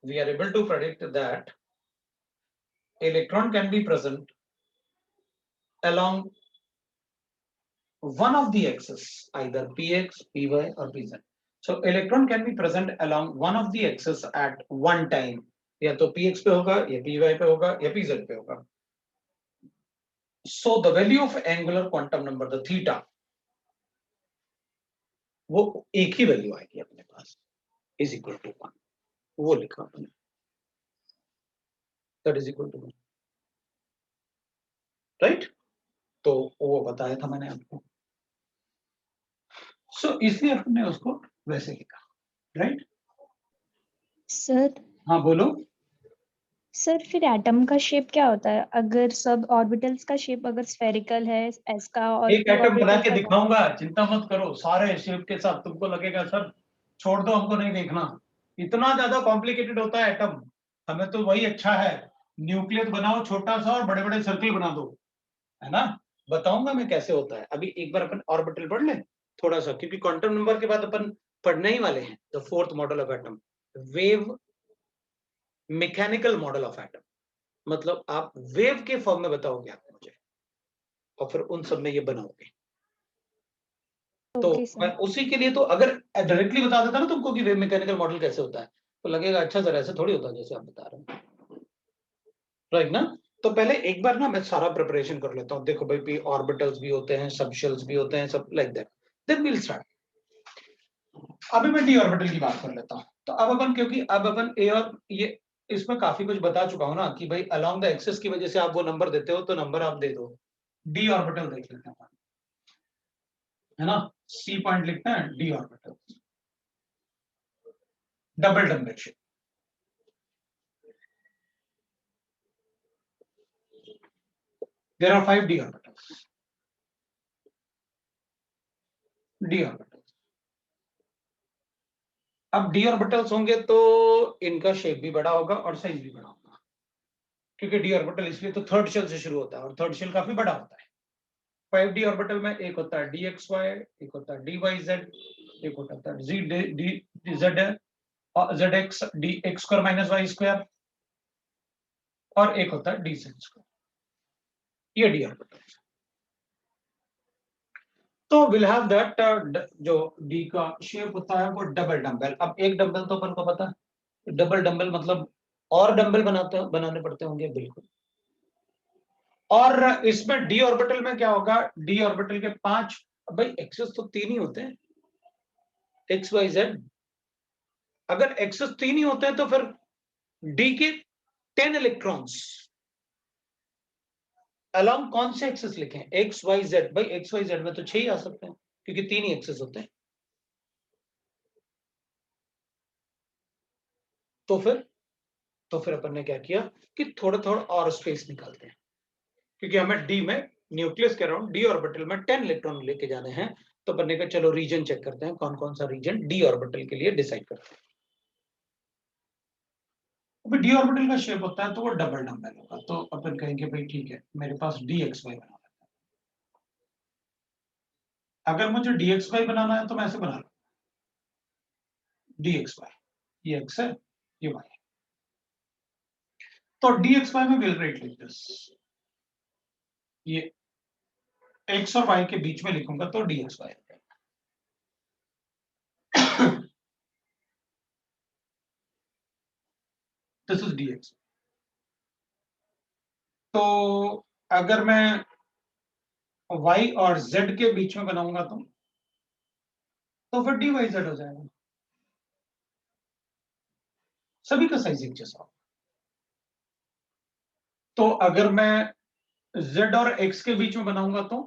we are able to predict that electron can be present along one of the axes, either px, py or pz. So electron can be present along one of the axes at one time, या तो px पे होगा, या py पे होगा, या pz पे होगा. So the value of angular quantum number, the theta, वो एक ही वैल्यू आएगी अपने पास, is equal to 1, वो लिखा हमने, that is equal to 1, right? तो वो बताया था मैंने आपको, सो इसलिए हमने उसको वैसे लिखा, राइट? सर हाँ बोलो। सर फिर एटम का शेप क्या होता है? अगर सब ऑर्बिटल्स का शेप अगर स्फेरिकल है एस का, और एक p एटम बना ऑर्बिटल के का दिखाऊंगा, चिंता मत करो, सारे शेप के साथ। तुमको लगेगा सर छोड़ दो, हमको नहीं देखना, इतना ज्यादा कॉम्प्लिकेटेड होता है एटम, हमें तो वही अच्छा है, न्यूक्लियस बनाओ छोटा सा और बड़े बड़े सर्किल बना दो, है ना। बताऊंगा मैं कैसे होता है, अभी एक बार अपन ऑर्बिटल पढ़ लें थोड़ा सा, क्योंकि क्वांटम नंबर के बाद अपन पढ़ने ही वाले हैं the fourth model of atom, wave mechanical model of atom, मतलब आप वेव के फॉर्म में बताओगे आप मुझे, और फिर उन सब में ये बनाओगे। तो ओके मैं सर। उसी के लिए, तो अगर डायरेक्टली बता देता ना तुमको कि वेव मैकेनिकल मॉडल कैसे होता है, तो लगेगा अच्छा सर ऐसे थोड़ी होता है जैसे आप बता रहे हैं, राइट ना। तो पहले एक बार ना मैं सारा प्रिपरेशन कर लेता हूँ, देखो भाई पी ऑर्बिटल्स भी होते हैं, सबशेल्स भी होते हैं, सब like that, then we will start. अभी मैं डी ऑर्बिटल की बात कर लेता हूँ। तो अब अपन, क्योंकि अब अपन ए और ये इसमें काफी कुछ बता चुका हूं ना कि भाई अलोंग द एक्सिस की वजह से आप वो नंबर देते हो, तो नंबर आप दे दो। डी ऑर्बिटल देख लेते हैं, है ना, सी पॉइंट लिखते हैं, D orbital, double double shape. There are 5 d orbitals. d orbitals. अब d orbitals होंगे तो इनका शेप भी बड़ा होगा और साइज भी बड़ा होगा, क्योंकि d ऑर्बिटल इसलिए तो थर्ड शेल से शुरू होता है, और थर्ड शेल काफी बड़ा होता है। 5d ऑर्बिटल में एक होता है dxy, एक होता है dyz, एक होता है zx dx square minus y square, और एक होता है dz स्क्वायर, ये d ऑर्बिटल। तो विल हैव दैट, जो डी का शेप होता है वो डबल डंबल। अब एक डंबल तो अपन को पता है, डबल डंबल मतलब और डंबल बनाने पड़ते होंगे, बिल्कुल। और इसमें डी ऑर्बिटल में क्या होगा, डी ऑर्बिटल के 5, भाई एक्सिस तो 3 ही होते हैं, एक्स वाई जेड, अगर एक्सिस 3 ही होते हैं तो फिर डी के 10 इलेक्ट्रॉन्स अलोंग कौन से एक्सिस लिखें, एक्स वाई जेड, भाई एक्स वाई जेड में तो 6 ही आ सकते हैं, क्योंकि 3 ही एक्सिस होते हैं। तो फिर अपन ने क्या किया कि थोड़ा थोड़ा और स्पेस निकालते हैं, क्योंकि हमें डी में न्यूक्लियस के अराउंड डी ऑर्बिटल में 10 इलेक्ट्रॉन लेके जाने हैं, तो बनने का चलो रीजन चेक करते हैं, कौन कौन सा रीजन डी ऑर्बिटल के लिए डिसाइड करते हैं। अभी डी ऑर्बिटल का शेप होता है तो वो डबल डम्बल होगा, तो अपन कहेंगे भाई ठीक है मेरे पास डी एक्स वाई बना लेता है। अगर मुझे डी एक्स वाई बनाना है तो मैं ऐसे बना लूं, डी एक्स वाई, ये एक्स है ये वाई है, तो डी एक्स वाई में विल राइट लाइक दिस, ये एक्स और वाई के बीच में लिखूंगा तो D X Y. This is D X. तो अगर मैं y और z के बीच में बनाऊंगा तो फिर dy z हो जाएगा, सभी का साइज एक जैसा होगा। तो अगर मैं z और x के बीच में बनाऊंगा तो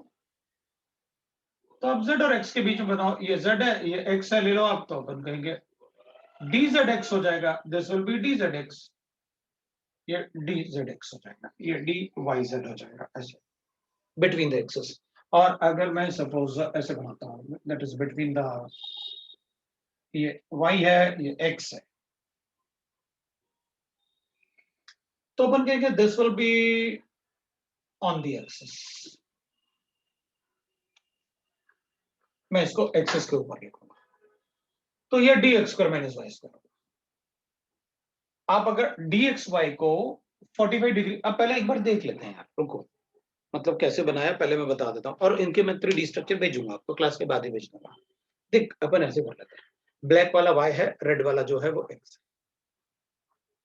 अब z और x के बीच में बनाओ, ये z है ये x है, ले लो आप, तो अपन कहेंगे dzx हो जाएगा, दिस विल बी dzx, ये dzx हो जाएगा, ये dyz हो जाएगा, ऐसे बिटवीन द एक्सेस। और अगर मैं सपोज ऐसे बनाता हूं, दैट इज बिटवीन द, ये y है ये x है, तो अपन कहेंगे this will be on the axes, मैं इसको एक्सेस के ऊपर लिखूंगा, तो ये D X square minus Y square. आप अगर डी एक्स वाई को 45 डिग्री, अब पहले एक बार देख लेते हैं यार, रुको, मतलब कैसे बनाया पहले मैं बता देता हूं, और इनके मैं 3D स्ट्रक्चर भेजूंगा आपको, क्लास के बाद ही भेज दूंगा। देख अपन ऐसे कर लेते हैं, ब्लैक वाला y है, रेड वाला जो है वो x है,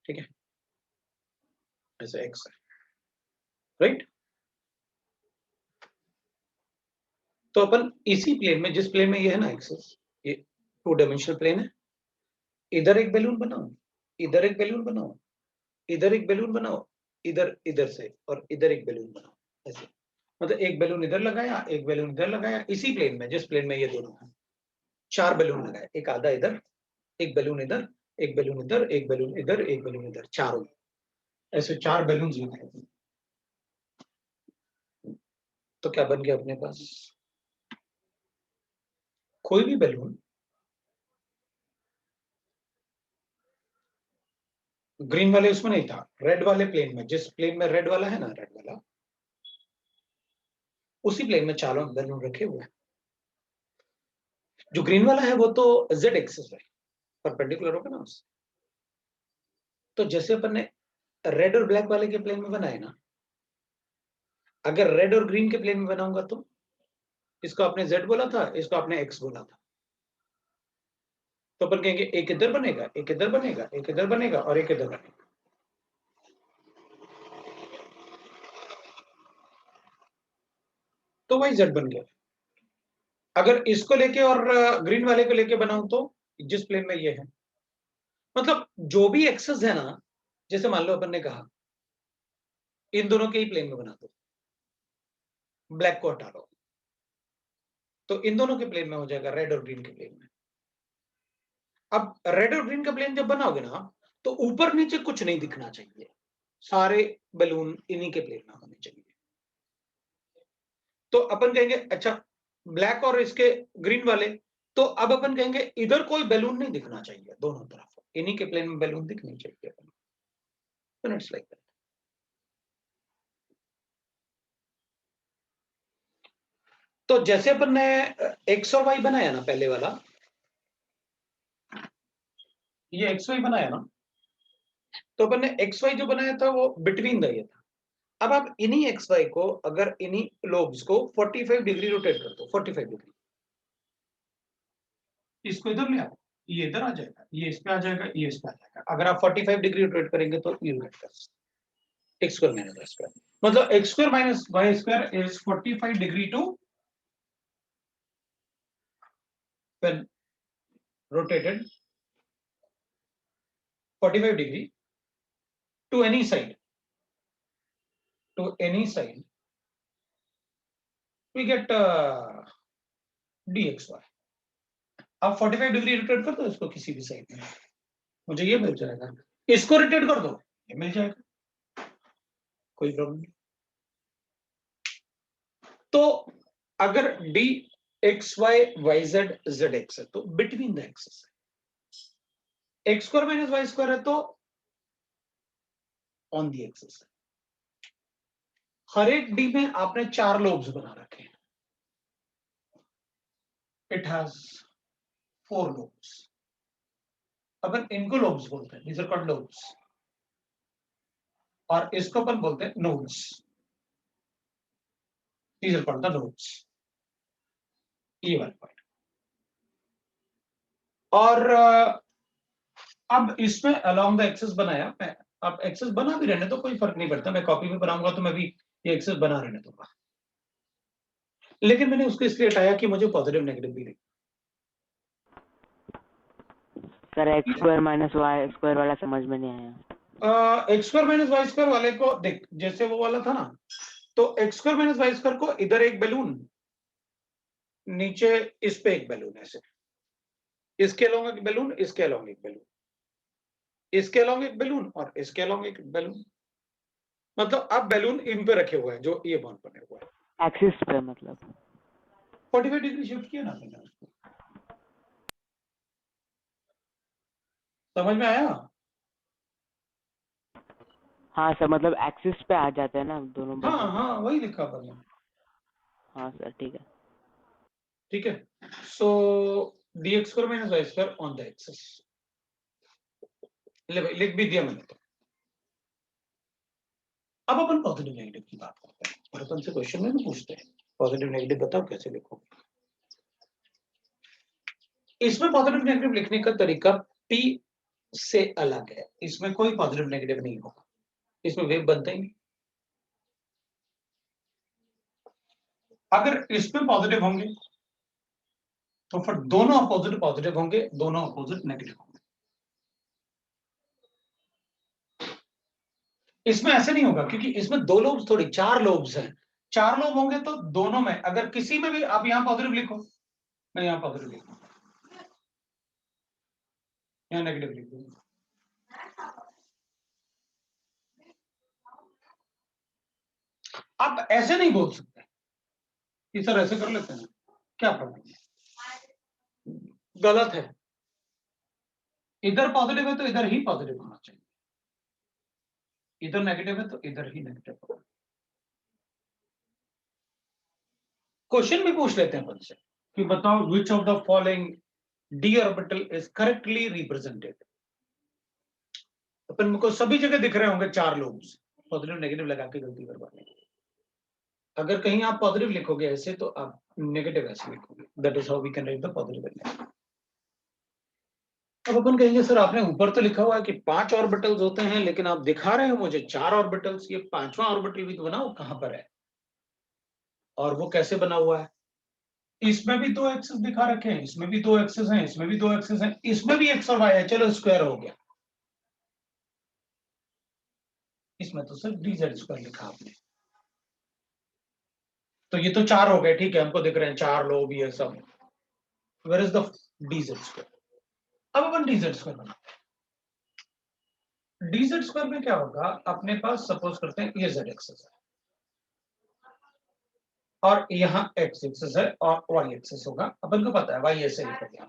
ठीक है, ऐसे x है, राइट। तो अपन इसी प्लेन में, जिस प्लेन में ये है ना एक्सेस, ये 2 डायमेंशनल प्लेन है, इधर एक बैलून बनाओ, इधर एक बैलून बनाओ, इधर एक बैलून बनाओ, इधर इधर से, और इधर एक बैलून बनाओ, ऐसे, मतलब एक बैलून इधर लगाया, एक बैलून इधर लगाया, इसी प्लेन में जिस प्लेन में ये दोनों है, 4 बैलून लगाए, एक आधा इधर, एक बैलून इधर, एक बैलून इधर, एक बैलून इधर, एक बैलून इधर, चारों, ऐसे 4 बैलून लगाए, तो क्या बन गया अपने पास, कोई भी बैलून ग्रीन वाले उसमें नहीं था, रेड वाले प्लेन में, जिस प्लेन में रेड वाला है ना, रेड वाला, उसी प्लेन में चारों बैलून रखे हुए हैं। जो ग्रीन वाला है वो तो z एक्सिस है, परपेंडिकुलर होगा ना उससे, तो जैसे अपन ने रेड और ब्लैक वाले के प्लेन में बनाए ना, अगर रेड और ग्रीन के प्लेन में बनाऊंगा तो इसको आपने z बोला था, इसको आपने x बोला था, तो अपन कहेंगे एक इधर बनेगा, एक इधर बनेगा, एक इधर बनेगा, और एक इधर बनेगा, तो वही z बन गया। अगर इसको लेके और ग्रीन वाले को लेके बनाऊं तो जिस प्लेन में ये है, मतलब जो भी एक्सेस है ना, जैसे मान लो अपन ने कहा इन दोनों के ही प्लेन में बना दो, ब्लैक को हटा लो, तो इन दोनों के प्लेन में हो जाएगा, रेड और ग्रीन के प्लेन में। अब रेड और ग्रीन का प्लेन जब बनाओगे ना, तो ऊपर नीचे कुछ नहीं दिखना चाहिए, सारे बैलून इन्हीं के प्लेन में होने चाहिए। तो अपन कहेंगे अच्छा ब्लैक और इसके ग्रीन वाले, तो अब अपन कहेंगे इधर कोई बैलून नहीं दिखना चाहिए, दोनों तरफ इन्हीं के प्लेन में बैलून दिखनी चाहिए, तो इट्स लाइक दैट। तो जैसे अपन ने एक्स और वाई बनाया ना, पहले वाला ये एक्स वाई बनाया ना, तो अपन ने एक्स वाई जो बनाया था वो बिटवीन द ये था। अब आप इन्हीं एक्स वाई को, अगर इन्हीं लोब्स को 45 डिग्री रोटेट कर दो, 45 डिग्री, इसको इधर ले आओ, ये इधर आ जाएगा, ये इस पे आ जाएगा, ये इस पे आ जाएगा। अगर आप 45 डिग्री रोटेट करेंगे तो you get this x square minus y square, मतलब x square minus y square is 45 degree to when rotated 45 degree to any side, we get dxy। आप 45 डिग्री रोटेट कर दो इसको किसी भी साइड में, मुझे ये मिल जाएगा, इसको रोटेट कर दो ये मिल जाएगा, कोई प्रॉब्लम नहीं। तो अगर D X Y Y Z Z X है तो बिटवीन द एक्सेस है, X square minus Y square है तो ऑन द एक्सेस है। हर एक डी में आपने 4 लोब्स बना रखे हैं, इट हैज 4 लोब्स। अपन इनको लोब्स बोलते हैं, these are called lobes, और इसको अपन बोलते हैं nodes, these are called the nodes। ये वाला पॉइंट। और अब इसमें अलोंग द एक्सेस बनाया मैं, आप एक्सेस बना भी रहने तो कोई फर्क नहीं पड़ता, मैं कॉपी में बनाऊंगा तो मैं भी ये एक्सेस बना रहने दूंगा, लेकिन मैंने उसको इसलिए हटाया कि मुझे पॉजिटिव नेगेटिव भी नहीं। Sir X square minus Y square वाला समझ में नहीं आया। X square minus Y square वाले को देख, जैसे वो वाला था ना, तो X square minus Y square को इधर एक बैलून, नीचे इस पे एक बैलून, ऐसे इसके अलोंग एक बैलून, इसके अलोंग एक बैलून, इसके अलोंग एक बैलून और इसके अलोंग एक बैलून, मतलब अब बैलून इन पे रखे हुए हैं जो ये बॉन्ड बने हुए हैं। एक्सिस पे मतलब 45 डिग्री शिफ्ट किया ना मैंने उसको, समझ में आया? हाँ सर, मतलब एक्सिस पे आ जाते हैं ना दोनों हाँ बंदे। हाँ वही लिखा मैंने। हाँ सर ठीक है। ठीक है, so dx square minus Y square on the axis, लिख भी दिया मैंने तो। अब अपन पॉजिटिव नेगेटिव की बात करते हैं, और अपन से क्वेश्चन में भी पूछते हैं पॉजिटिव नेगेटिव बताओ कैसे लिखोगे। इसमें पॉजिटिव नेगेटिव लिखने का तरीका P से अलग है, इसमें कोई पॉजिटिव नेगेटिव नहीं होगा, इसमें वेव बनता ही नहीं। अगर इसमें पॉजिटिव होंगे तो फिर दोनों अपोजिट पॉजिटिव होंगे, दोनों अपोजिट नेगेटिव होंगे। इसमें ऐसे नहीं होगा क्योंकि इसमें 2 लोब्स थोड़ी 4 लोब्स हैं, 4 लोब होंगे तो दोनों में अगर किसी में भी आप यहां पॉजिटिव लिखो, मैं यहां पॉजिटिव लिखूं, यहां नेगेटिव लिखूं, आप ऐसे नहीं बोल सकते कि सर ऐसे कर लेते हैं, क्या प्रॉब्लम है? गलत है, इधर पॉजिटिव है तो इधर ही पॉजिटिव होना चाहिए, इधर नेगेटिव है तो इधर ही नेगेटिव होगा। क्वेश्चन भी पूछ लेते हैं अपन से कि बताओ which of the following d orbital is correctly represented. अपन को सभी जगह दिख रहे होंगे 4 लोब्स, पॉजिटिव नेगेटिव लगा के गलती करवाने। अगर कहीं आप पॉजिटिव लिखोगे ऐसे तो आप नेगेटिव ऐसे लिखोगे, that is how we can write the positive and negative. अब अपन कहेंगे सर आपने ऊपर तो लिखा हुआ है कि 5 ऑर्बिटल्स होते हैं, लेकिन आप दिखा रहे हो मुझे 4 ऑर्बिटल्स, ये 5वां ऑर्बिटल भी तो बनाओ कहां पर है और वो कैसे बना हुआ है। इसमें भी 2 एक्सिस दिखा रखे हैं, इसमें भी 2 एक्सिस हैं, इसमें भी 2 एक्सिस हैं, इसमें भी एक्स और वाई है, चलो स्क्वायर हो गया। इसमें तो सिर्फ dz स्क्वायर लिखा आपने, तो ये तो 4 हो गए, ठीक है, हमको दिख रहे हैं 4 लोग ये सब। Where is the dz square? अब अपन dz स्क्वायर बनाते हैं। dz स्क्वायर में क्या होगा, अपने पास सपोज करते हैं ये z एक्सिस है और यहाँ x एक्सिस है और y एक्सिस होगा। अपन को पता है y ऐसे लिखा गया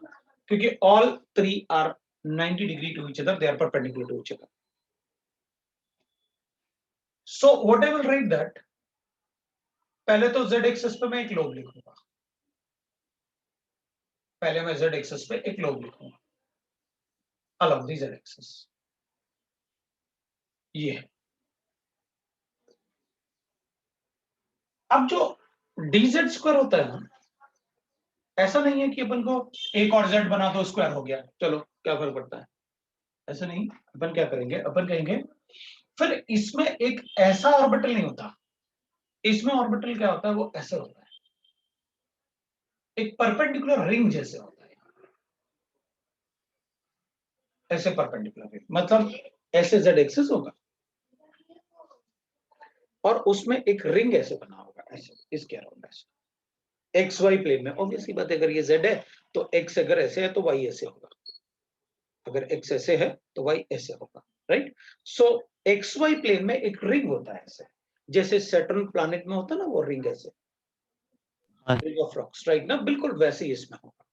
क्योंकि all 3 are 90 degree to each other, they are perpendicular to each other. So what I will write that, पहले तो z एक्सिस पे मैं एक लोब लिखूंगा, पहले मैं z एक्सिस पे एक लोब लिखूंगा along the z एक्सिस, ये है। अब जो dz स्क्वायर होता है ना, ऐसा नहीं है कि अपन को एक और z बना दो स्क्वायर हो गया, चलो क्या फर्क पड़ता है, ऐसा नहीं। अपन क्या करेंगे, अपन कहेंगे फिर इसमें एक ऐसा ऑर्बिटल नहीं होता, इसमें ऑर्बिटल क्या होता है, वो ऐसे होता है, एक परपेंडिकुलर रिंग जैसे होता है, ऐसे परपेंडिकुलर रिंग, मतलब ऐसे z एक्सिस होगा और उसमें एक रिंग ऐसे बना होगा, ऐसे इसके अराउंड ऐसे एक्स वाई प्लेन में। ऑब्वियसली बात है, अगर ये z है तो x अगर ऐसे है तो y ऐसे होगा, अगर x ऐसे है तो y ऐसे होगा, राइट। सो एक्स वाई प्लेन में एक रिंग होता है ऐसे, जैसे सैटर्न प्लैनेट में होता है ना वो रिंग ऐसे, हाँ। रिंग ऑफ रॉक्स, राइट ना, बिल्कुल वैसे ही इसमें होगा।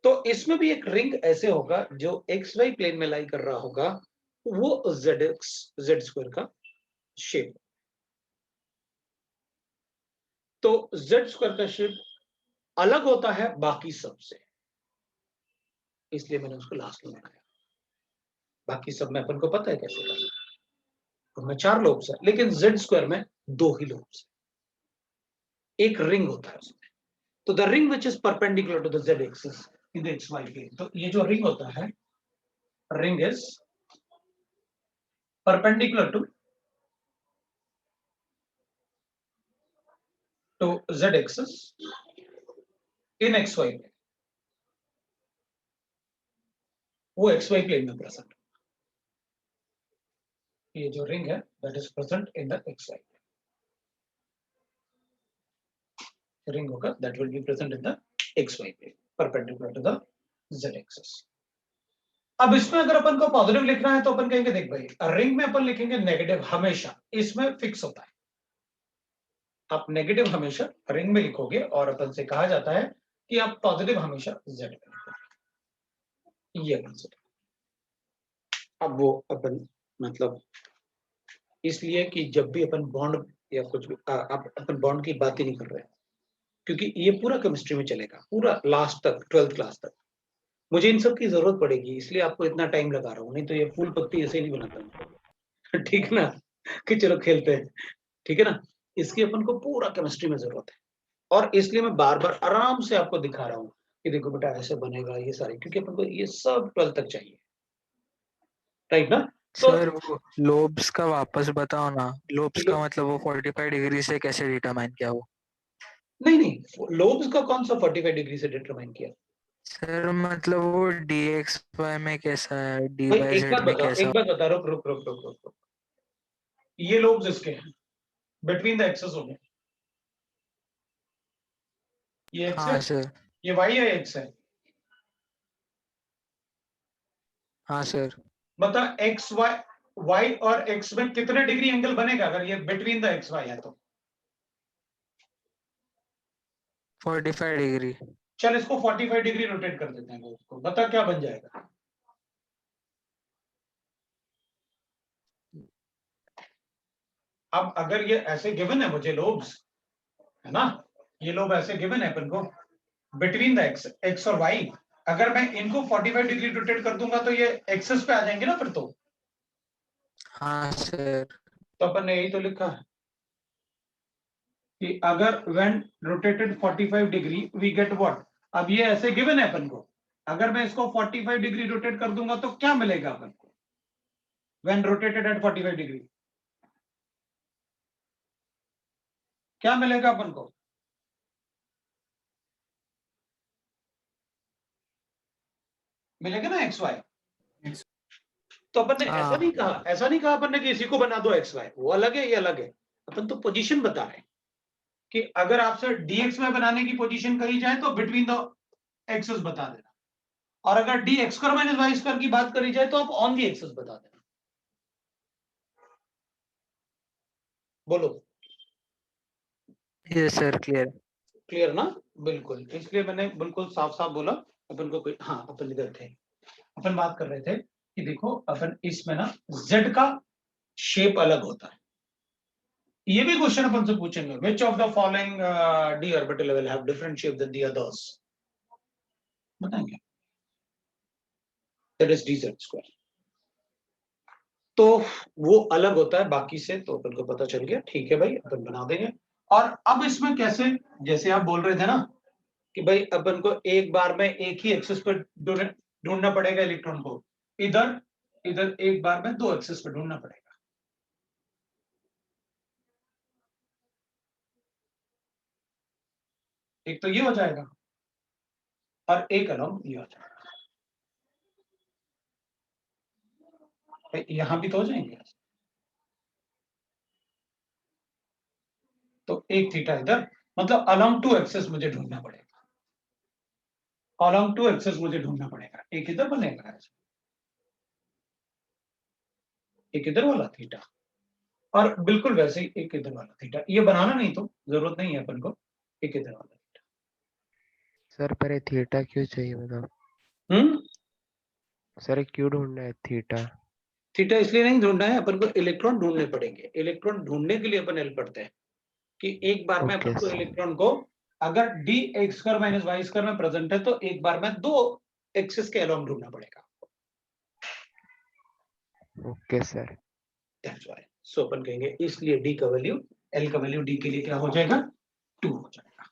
तो इसमें भी एक रिंग ऐसे होगा जो एक्स वाई प्लेन में लाई कर रहा होगा, वो जेड स्क्वायर का शेप। तो जेड स्क्वायर का शेप अलग होता है बाकी सब से, इसलिए मैंने उसको लास्ट में बनाया। बाकी सब में अपन को पता है कैसे करना है, उनमें 4 लोब्स है, लेकिन जेड स्क्वायर में 2 ही लोब्स है, एक रिंग होता है उसमें। तो the ring which is perpendicular to the z axis in the x y plane, तो ये जो रिंग होता है, ring is perpendicular to z axis in x y plane, वो एक्स वाई प्लेन में प्रेजेंट। ये जो रिंग है that is present in the x y ring होगा, that will be present in the x y plane perpendicular to the z axis. अब इसमें अगर अपन को पॉजिटिव लिखना है तो अपन कहेंगे देख भाई, रिंग में अपन लिखेंगे नेगेटिव हमेशा, इसमें फिक्स होता है। आप नेगेटिव हमेशा रिंग में लिखोगे और अपन से कहा जाता है कि आप पॉजिटिव हमेशा जेड में लिखोगे, ये कंसेप्ट। अब वो अपन मतलब इसलिए कि जब भी अपन बॉन्ड या कुछ भी अपन बॉन्ड की बात ही नहीं कर रहे हैं, क्योंकि ये पूरा केमिस्ट्री में चलेगा, पूरा लास्ट तक 12th क्लास तक। मुझे इन सब की जरूरत पड़ेगी, इसलिए आपको इतना टाइम लगा रहा हूँ, नहीं तो ये फूल पत्ती ऐसे ही नहीं बनाता हूँ। ठीक है ना, कि चलो खेलते हैं, ठीक है ना। इसकी अपन को पूरा केमिस्ट्री में जरूरत है, और इसलिए मैं बार बार आराम से आपको दिखा रहा हूँ कि देखो बेटा ऐसे बनेगा ये सारे, क्योंकि अपन को ये सब 12th तक चाहिए, राइट ना। तो सर वो लोब्स का वापस बताओ ना, लोब्स का मतलब वो 45 डिग्री से कैसे डिटरमाइन किया वो? नहीं नहीं, लोब्स का कौन सा 45 डिग्री से डिटरमाइन किया? सर मतलब वो dx y में कैसा है, dy भाई z में कैसा? एक बात बता, रुक रुक रुक रुक रुक रुक। ये लोब्स इसके हैं बिटवीन द एक्सेस हो गए, ये एक्स है, हाँ सर। ये वाई है, एक्स है। हाँ सर। बता एक्स वाई, वाई और एक्स में कितने डिग्री एंगल बनेगा अगर ये बिटवीन द एक्स वाई है तो? 45 डिग्री। चल इसको 45 डिग्री रोटेट कर देते हैं उसको, बता क्या बन जाएगा? अब अगर ये ऐसे गिवन है मुझे लोब्स, है ना, ये लोब ऐसे गिवन है अपन को बिटवीन द एक्स और वाई, अगर मैं इनको 45 डिग्री रोटेट कर दूंगा तो ये एक्सेस पे आ जाएंगे ना फिर तो। हाँ सर। तो अपन ने यही तो लिखा है कि अगर when rotated 45 degree we get what. अब ये ऐसे गिवन है अपन को, अगर मैं इसको 45 डिग्री रोटेट कर दूंगा तो क्या मिलेगा अपन को व्हेन रोटेटेड एट 45 डिग्री? क्या मिलेगा अपन को? मिलेगा ना एक्स वाई। तो अपन ने ऐसा नहीं कहा, ऐसा नहीं कहा अपन ने कि इसी को बना दो एक्स वाई, वो अलग है ये अलग है। अपन तो पोजीशन बता रहे हैं कि अगर आपसे dx में बनाने की पोजीशन कही जाए तो बिटवीन द एक्सेस बता देना, और अगर D X square minus Y square की बात करी जाए तो आप ऑन दी एक्सेस बता देना। बोलो ये सर क्लियर। क्लियर ना, बिल्कुल। इसलिए मैंने बिल्कुल साफ साफ बोला अपन को कोई, हाँ अपन इधर थे, अपन बात कर रहे थे कि देखो अपन इसमें ना z का शेप अलग होता है। ये भी क्वेश्चन अपन से पूछेंगे, which of the following d orbital will have different shape than the others, बताएंगे, that is dz square। तो वो अलग होता है बाकी से, तो अपन को पता चल गया, ठीक है भाई अपन बना देंगे। और अब इसमें कैसे, जैसे आप बोल रहे थे ना कि भाई अपन को एक बार में एक ही एक्सिस पर ढूंढना पड़ेगा इलेक्ट्रॉन को, इधर इधर एक बार में 2 एक्सिस पर ढूंढना पड़ेगा। एक तो ये हो जाएगा और एक अलॉन्ग ये हो जाएगा, यहां भी तो हो जाएंगे। तो एक थीटा इधर, मतलब अलॉन्ग 2 एक्सिस मुझे ढूंढना पड़ेगा, अलॉन्ग 2 एक्सिस मुझे ढूंढना पड़ेगा। एक इधर बनेगा, एक इधर वाला थीटा, और बिल्कुल वैसे ही एक इधर वाला थीटा। ये बनाना नहीं तो जरूरत नहीं है अपन को, ये किधर वाला सर पर ये थीटा क्यों चाहिए मतलब? हम्म सर ये क्यों ढूंढना है थीटा? थीटा इसलिए नहीं ढूंढना है, अपन को इलेक्ट्रॉन ढूंढने पड़ेंगे। इलेक्ट्रॉन ढूंढने के लिए अपन एल पढ़ते हैं कि एक बार में ओके अपन को सर। इलेक्ट्रॉन को अगर D X square minus Y square में प्रेजेंट है तो एक बार में 2 एक्सिस के अलोंग ढूंढना पड़ेगा। Okay sir. That's why so अपन कहेंगे इसलिए डी का वैल्यू, एल का वैल्यू डी के लिए क्या हो जाएगा, 2 हो जाएगा।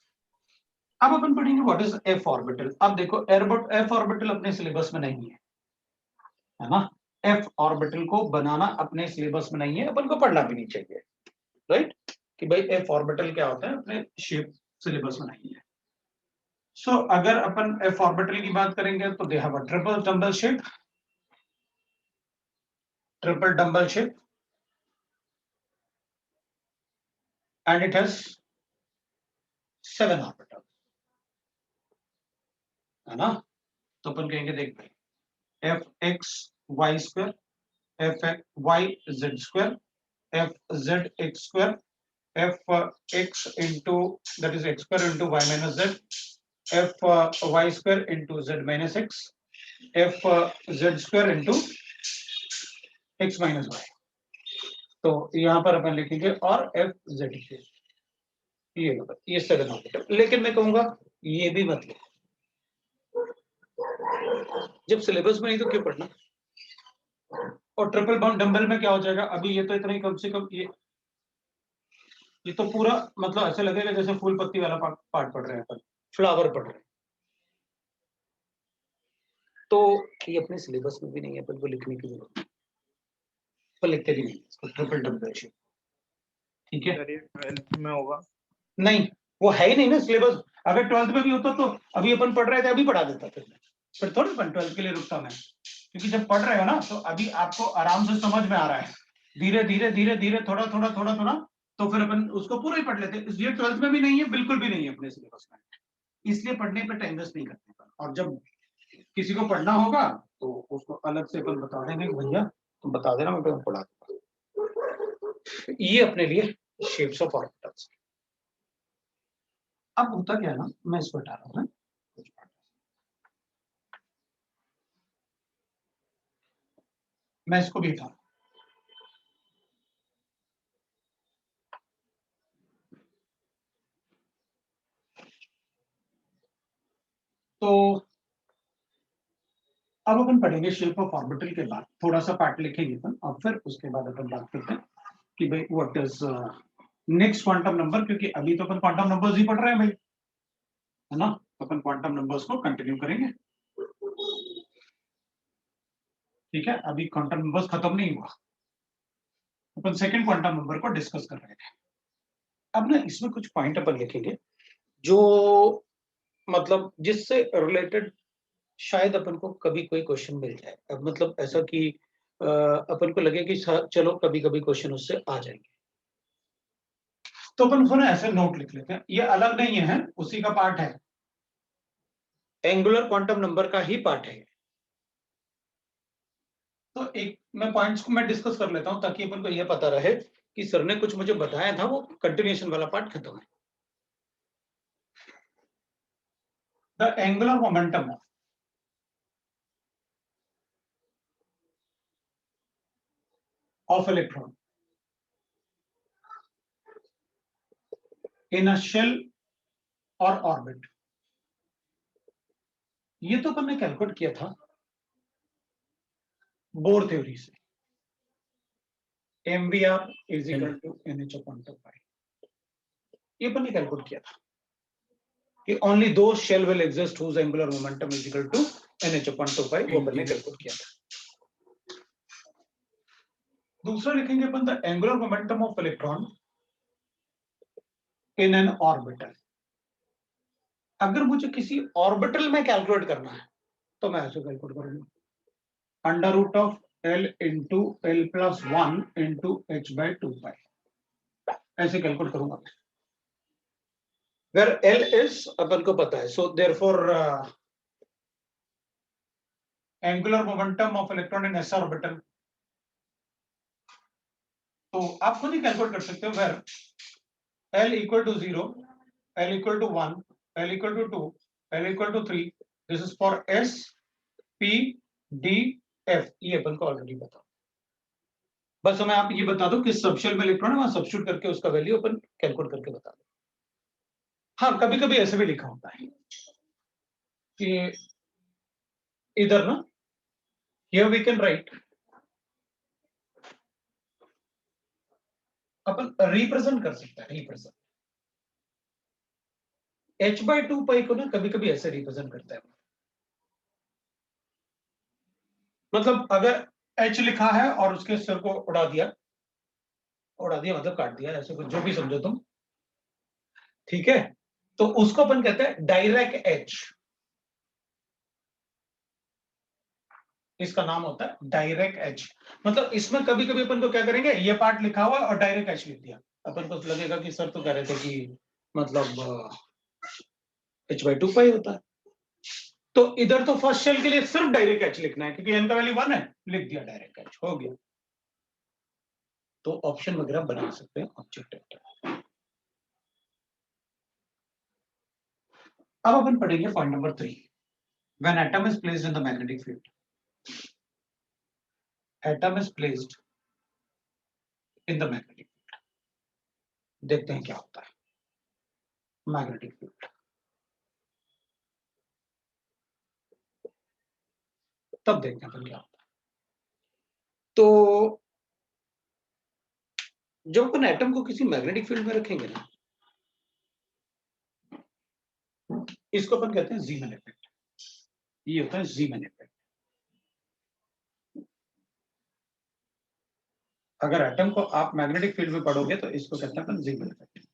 अब अपन पढ़ेंगे व्हाट इज एफ ऑर्बिटल। अब देखो एफ ऑर्बिटल अपने सिलेबस में नहीं है ना। एफ ऑर्बिटल को बनाना अपने सिलेबस में नहीं है, अपन को पढ़ना भी नहीं चाहिए, राइट, कि भाई एफ ऑर्बिटल क्या होता है, अपने शेप सिलेबस में नहीं है। सो अगर अपन एफ ऑर्बिटल की बात करेंगे तो they have a triple dumbbell shape, and it has 7 orbital, है ना। तो अपन कहेंगे देख भाई F X Y square, F Y Z square, F Z X square, F X into that is X square into Y minus Z, F Y square into Z minus X, F Z square into X minus Y. तो यहाँ पर अपन लिखेंगे और F Z के ये 7 orbital. लेकिन मैं कहूंगा ये भी मत लिखो, जब सिलेबस में नहीं तो क्यों पढ़ना। और ट्रिपल बाउंड डंबल में क्या हो जाएगा, अभी ये तो इतना ही, कम से कम ये तो पूरा मतलब ऐसे लगेगा जैसे फूल पत्ती वाला पार्ट पढ़ रहे हैं अपन, फ्लावर पढ़ रहे हैं। तो ये अपने सिलेबस में भी नहीं है, अपन को लिखने की जरूरत नहीं, पर लिखते भी नहीं इसको ट्रिपल डंबल शेप, ठीक है। 12th में होगा नहीं वो है ही नहीं ना सिलेबस। अगर 12th में भी होता तो अभी अपन पढ़ रहे थे अभी पढ़ा देता, फिर थोड़ी अपन 12th के लिए रुकता मैं, क्योंकि जब पढ़ रहे हो ना तो अभी आपको आराम से समझ में आ रहा है, धीरे धीरे धीरे धीरे थोड़ा थोड़ा थोड़ा थोड़ा, तो फिर अपन उसको पूरा ही पढ़ लेते। इसलिए 12th में भी नहीं है, बिल्कुल भी नहीं है अपने सिलेबस में, इसलिए पढ़ने पे टाइम वेस्ट नहीं करते पर। और जब किसी को पढ़ना होगा तो उसको अलग से अपन बता देंगे कि भैया तुम बता देना, मैं तुम्हें पढ़ा दूंगा। ये अपने लिए शेप्स ऑफ ऑर्बिटल्स। अब होता क्या है ना, मैं इसको हटा रहा हूँ, मैं इसको भी हटा रहा हूं। तो अब अपन पढ़ेंगे शेप ऑफ ऑर्बिटल के बाद थोड़ा सा पार्ट लिखेंगे अपन, और फिर उसके बाद अपन बात करते हैं कि भाई what is next quantum number, क्योंकि अभी तो अपन क्वांटम नंबर्स ही पढ़ रहे हैं भाई, है ना। तो अपन क्वांटम नंबर्स को कंटिन्यू करेंगे, ठीक है। अभी क्वांटम नंबर्स खत्म नहीं हुआ, अपन सेकंड क्वांटम नंबर को डिस्कस कर रहे थे। अब ना इसमें कुछ पॉइंट अपन लिखेंगे जो मतलब जिससे रिलेटेड शायद अपन को कभी कोई क्वेश्चन मिल जाए। अब मतलब ऐसा कि अपन को लगे कि चलो कभी कभी क्वेश्चन उससे आ जाएंगे, तो अपन उसको ना ऐसे नोट लिख लेते हैं। ये अलग नहीं है, उसी का पार्ट है, एंगुलर क्वांटम नंबर का ही पार्ट है। तो एक मैं पॉइंट्स को मैं डिस्कस कर लेता हूं ताकि अपन को यह पता रहे कि सर ने कुछ मुझे बताया था, वो कंटिन्यूएशन वाला पार्ट खत्म है। The angular momentum of electron in a shell or orbit, ये तो अपन ने कैलकुलेट किया था बोर थ्योरी से, mvr is equal to nh upon 2pi। ये अपन ने कैलकुलेट किया था कि only those shell will exist whose angular momentum is equal to nh upon 2pi, वो अपन ने कैलकुलेट किया था। दूसरा लिखेंगे upon the angular momentum of electron in N orbital. अगर मुझे किसी ऑर्बिटल में कैलकुलेट करना है तो मैं ऐसे कैलकुलेट करूंगा, under root of L into L plus 1 into h by 2 pi, ऐसे कैलकुलेट करूंगा। वेयर L इज अपन को पता है, so therefore angular momentum of electron in s orbital, तो आप खुद ही कैलकुलेट कर सकते हो। Where L equal to 0 L equal to 1, L equal to 2, L equal to 3. This is for S, P, D, F. ये अपन को ऑलरेडी पता, बस हमें आप ये बता दो किस सबशेल में इलेक्ट्रॉन है, वहां सब्स्टिट्यूट करके उसका वैल्यू अपन कैलकुलेट करके बता दो। हाँ, कभी कभी ऐसे भी लिखा होता है कि इधर ना, here we can write, upon represent कर सकते हैं, रिप्रेजेंट h/2 पाई को ना कभी कभी ऐसे रिप्रेजेंट करता है, मतलब अगर h लिखा है और उसके सिर को उड़ा दिया मतलब काट दिया, ऐसे कुछ जो भी समझो तुम, ठीक है, तो उसको अपन कहते हैं डायरेक्ट h। इसका नाम होता है डायरेक्ट h। मतलब इसमें कभी कभी अपन को क्या करेंगे, ये पार्ट लिखा हुआ और डायरेक्ट h लिख दिया, अपन को लगेगा कि सर तो कह रहे थे कि मतलब h/2 पाई होता है, तो इधर तो फर्स्ट शेल के लिए सिर्फ डायरेक्ट h लिखना है क्योंकि n का वैल्यू 1 है, लिख दिया डायरेक्ट h, हो गया। तो ऑप्शन वगैरह बना सकते हैं ऑब्जेक्टिव। अब अपन पढ़ेंगे point number 3, when atom is placed in the magnetic field. Atom is placed in the magnetic field, देखते हैं क्या होता है मैग्नेटिक फील्ड। तब देखते हैं अपन क्या होता है। तो जब अपन एटम को किसी मैग्नेटिक फील्ड में रखेंगे ना, इसको अपन कहते हैं ज़ीमैन इफेक्ट। ये होता है ज़ीमैन इफेक्ट। अगर एटम को आप मैग्नेटिक फील्ड में पढ़ोगे तो इसको कहते हैं अपन ज़ीमैन इफेक्ट।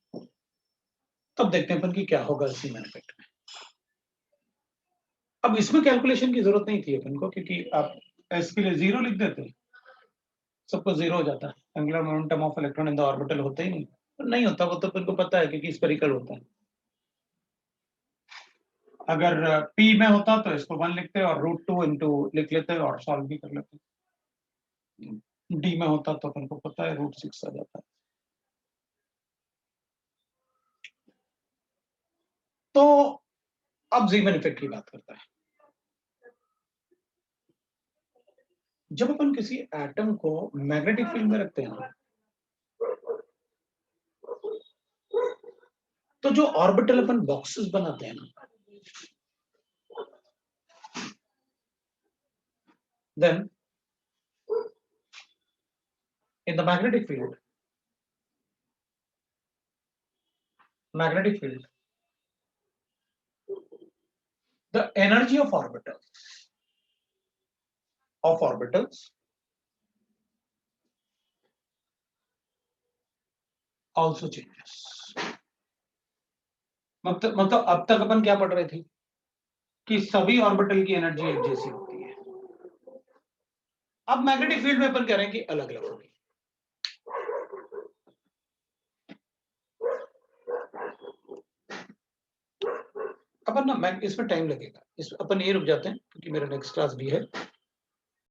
तब देखते हैं अपन की क्या होगा ज़ीमैन इफेक्ट में। अब इसमें कैलकुलेशन की जरूरत नहीं थी अपन को, क्योंकि आप इसके लिए 0 लिख देते, सब कुछ 0 हो जाता है। Angular momentum of electron in the orbital होता ही नहीं होता, वो तो अपन को पता है क्योंकि स्फेरिकल होता है। अगर P में होता तो इसको 1 लिखते और √2 इंटू लिख लेते और सॉल्व भी कर लेते। D में होता तो अपन को पता है √6 आ जाता है। तो अब ज़ीमैन इफेक्ट की बात करता है। जब अपन किसी एटम को मैग्नेटिक फील्ड में रखते हैं तो जो ऑर्बिटल अपन बॉक्सेस बनाते हैं ना, then in the magnetic field, the energy of orbitals also changes. मतलब अब तक अपन क्या पढ़ रहे थे कि सभी ऑर्बिटल की एनर्जी एक जैसी होती है। अब मैग्नेटिक फील्ड में अपन कह रहे हैं कि अलग अलग होगी। अपन ना इसमें टाइम लगेगा, अपन ये रुक जाते हैं क्योंकि मेरा नेक्स्ट क्लास भी है।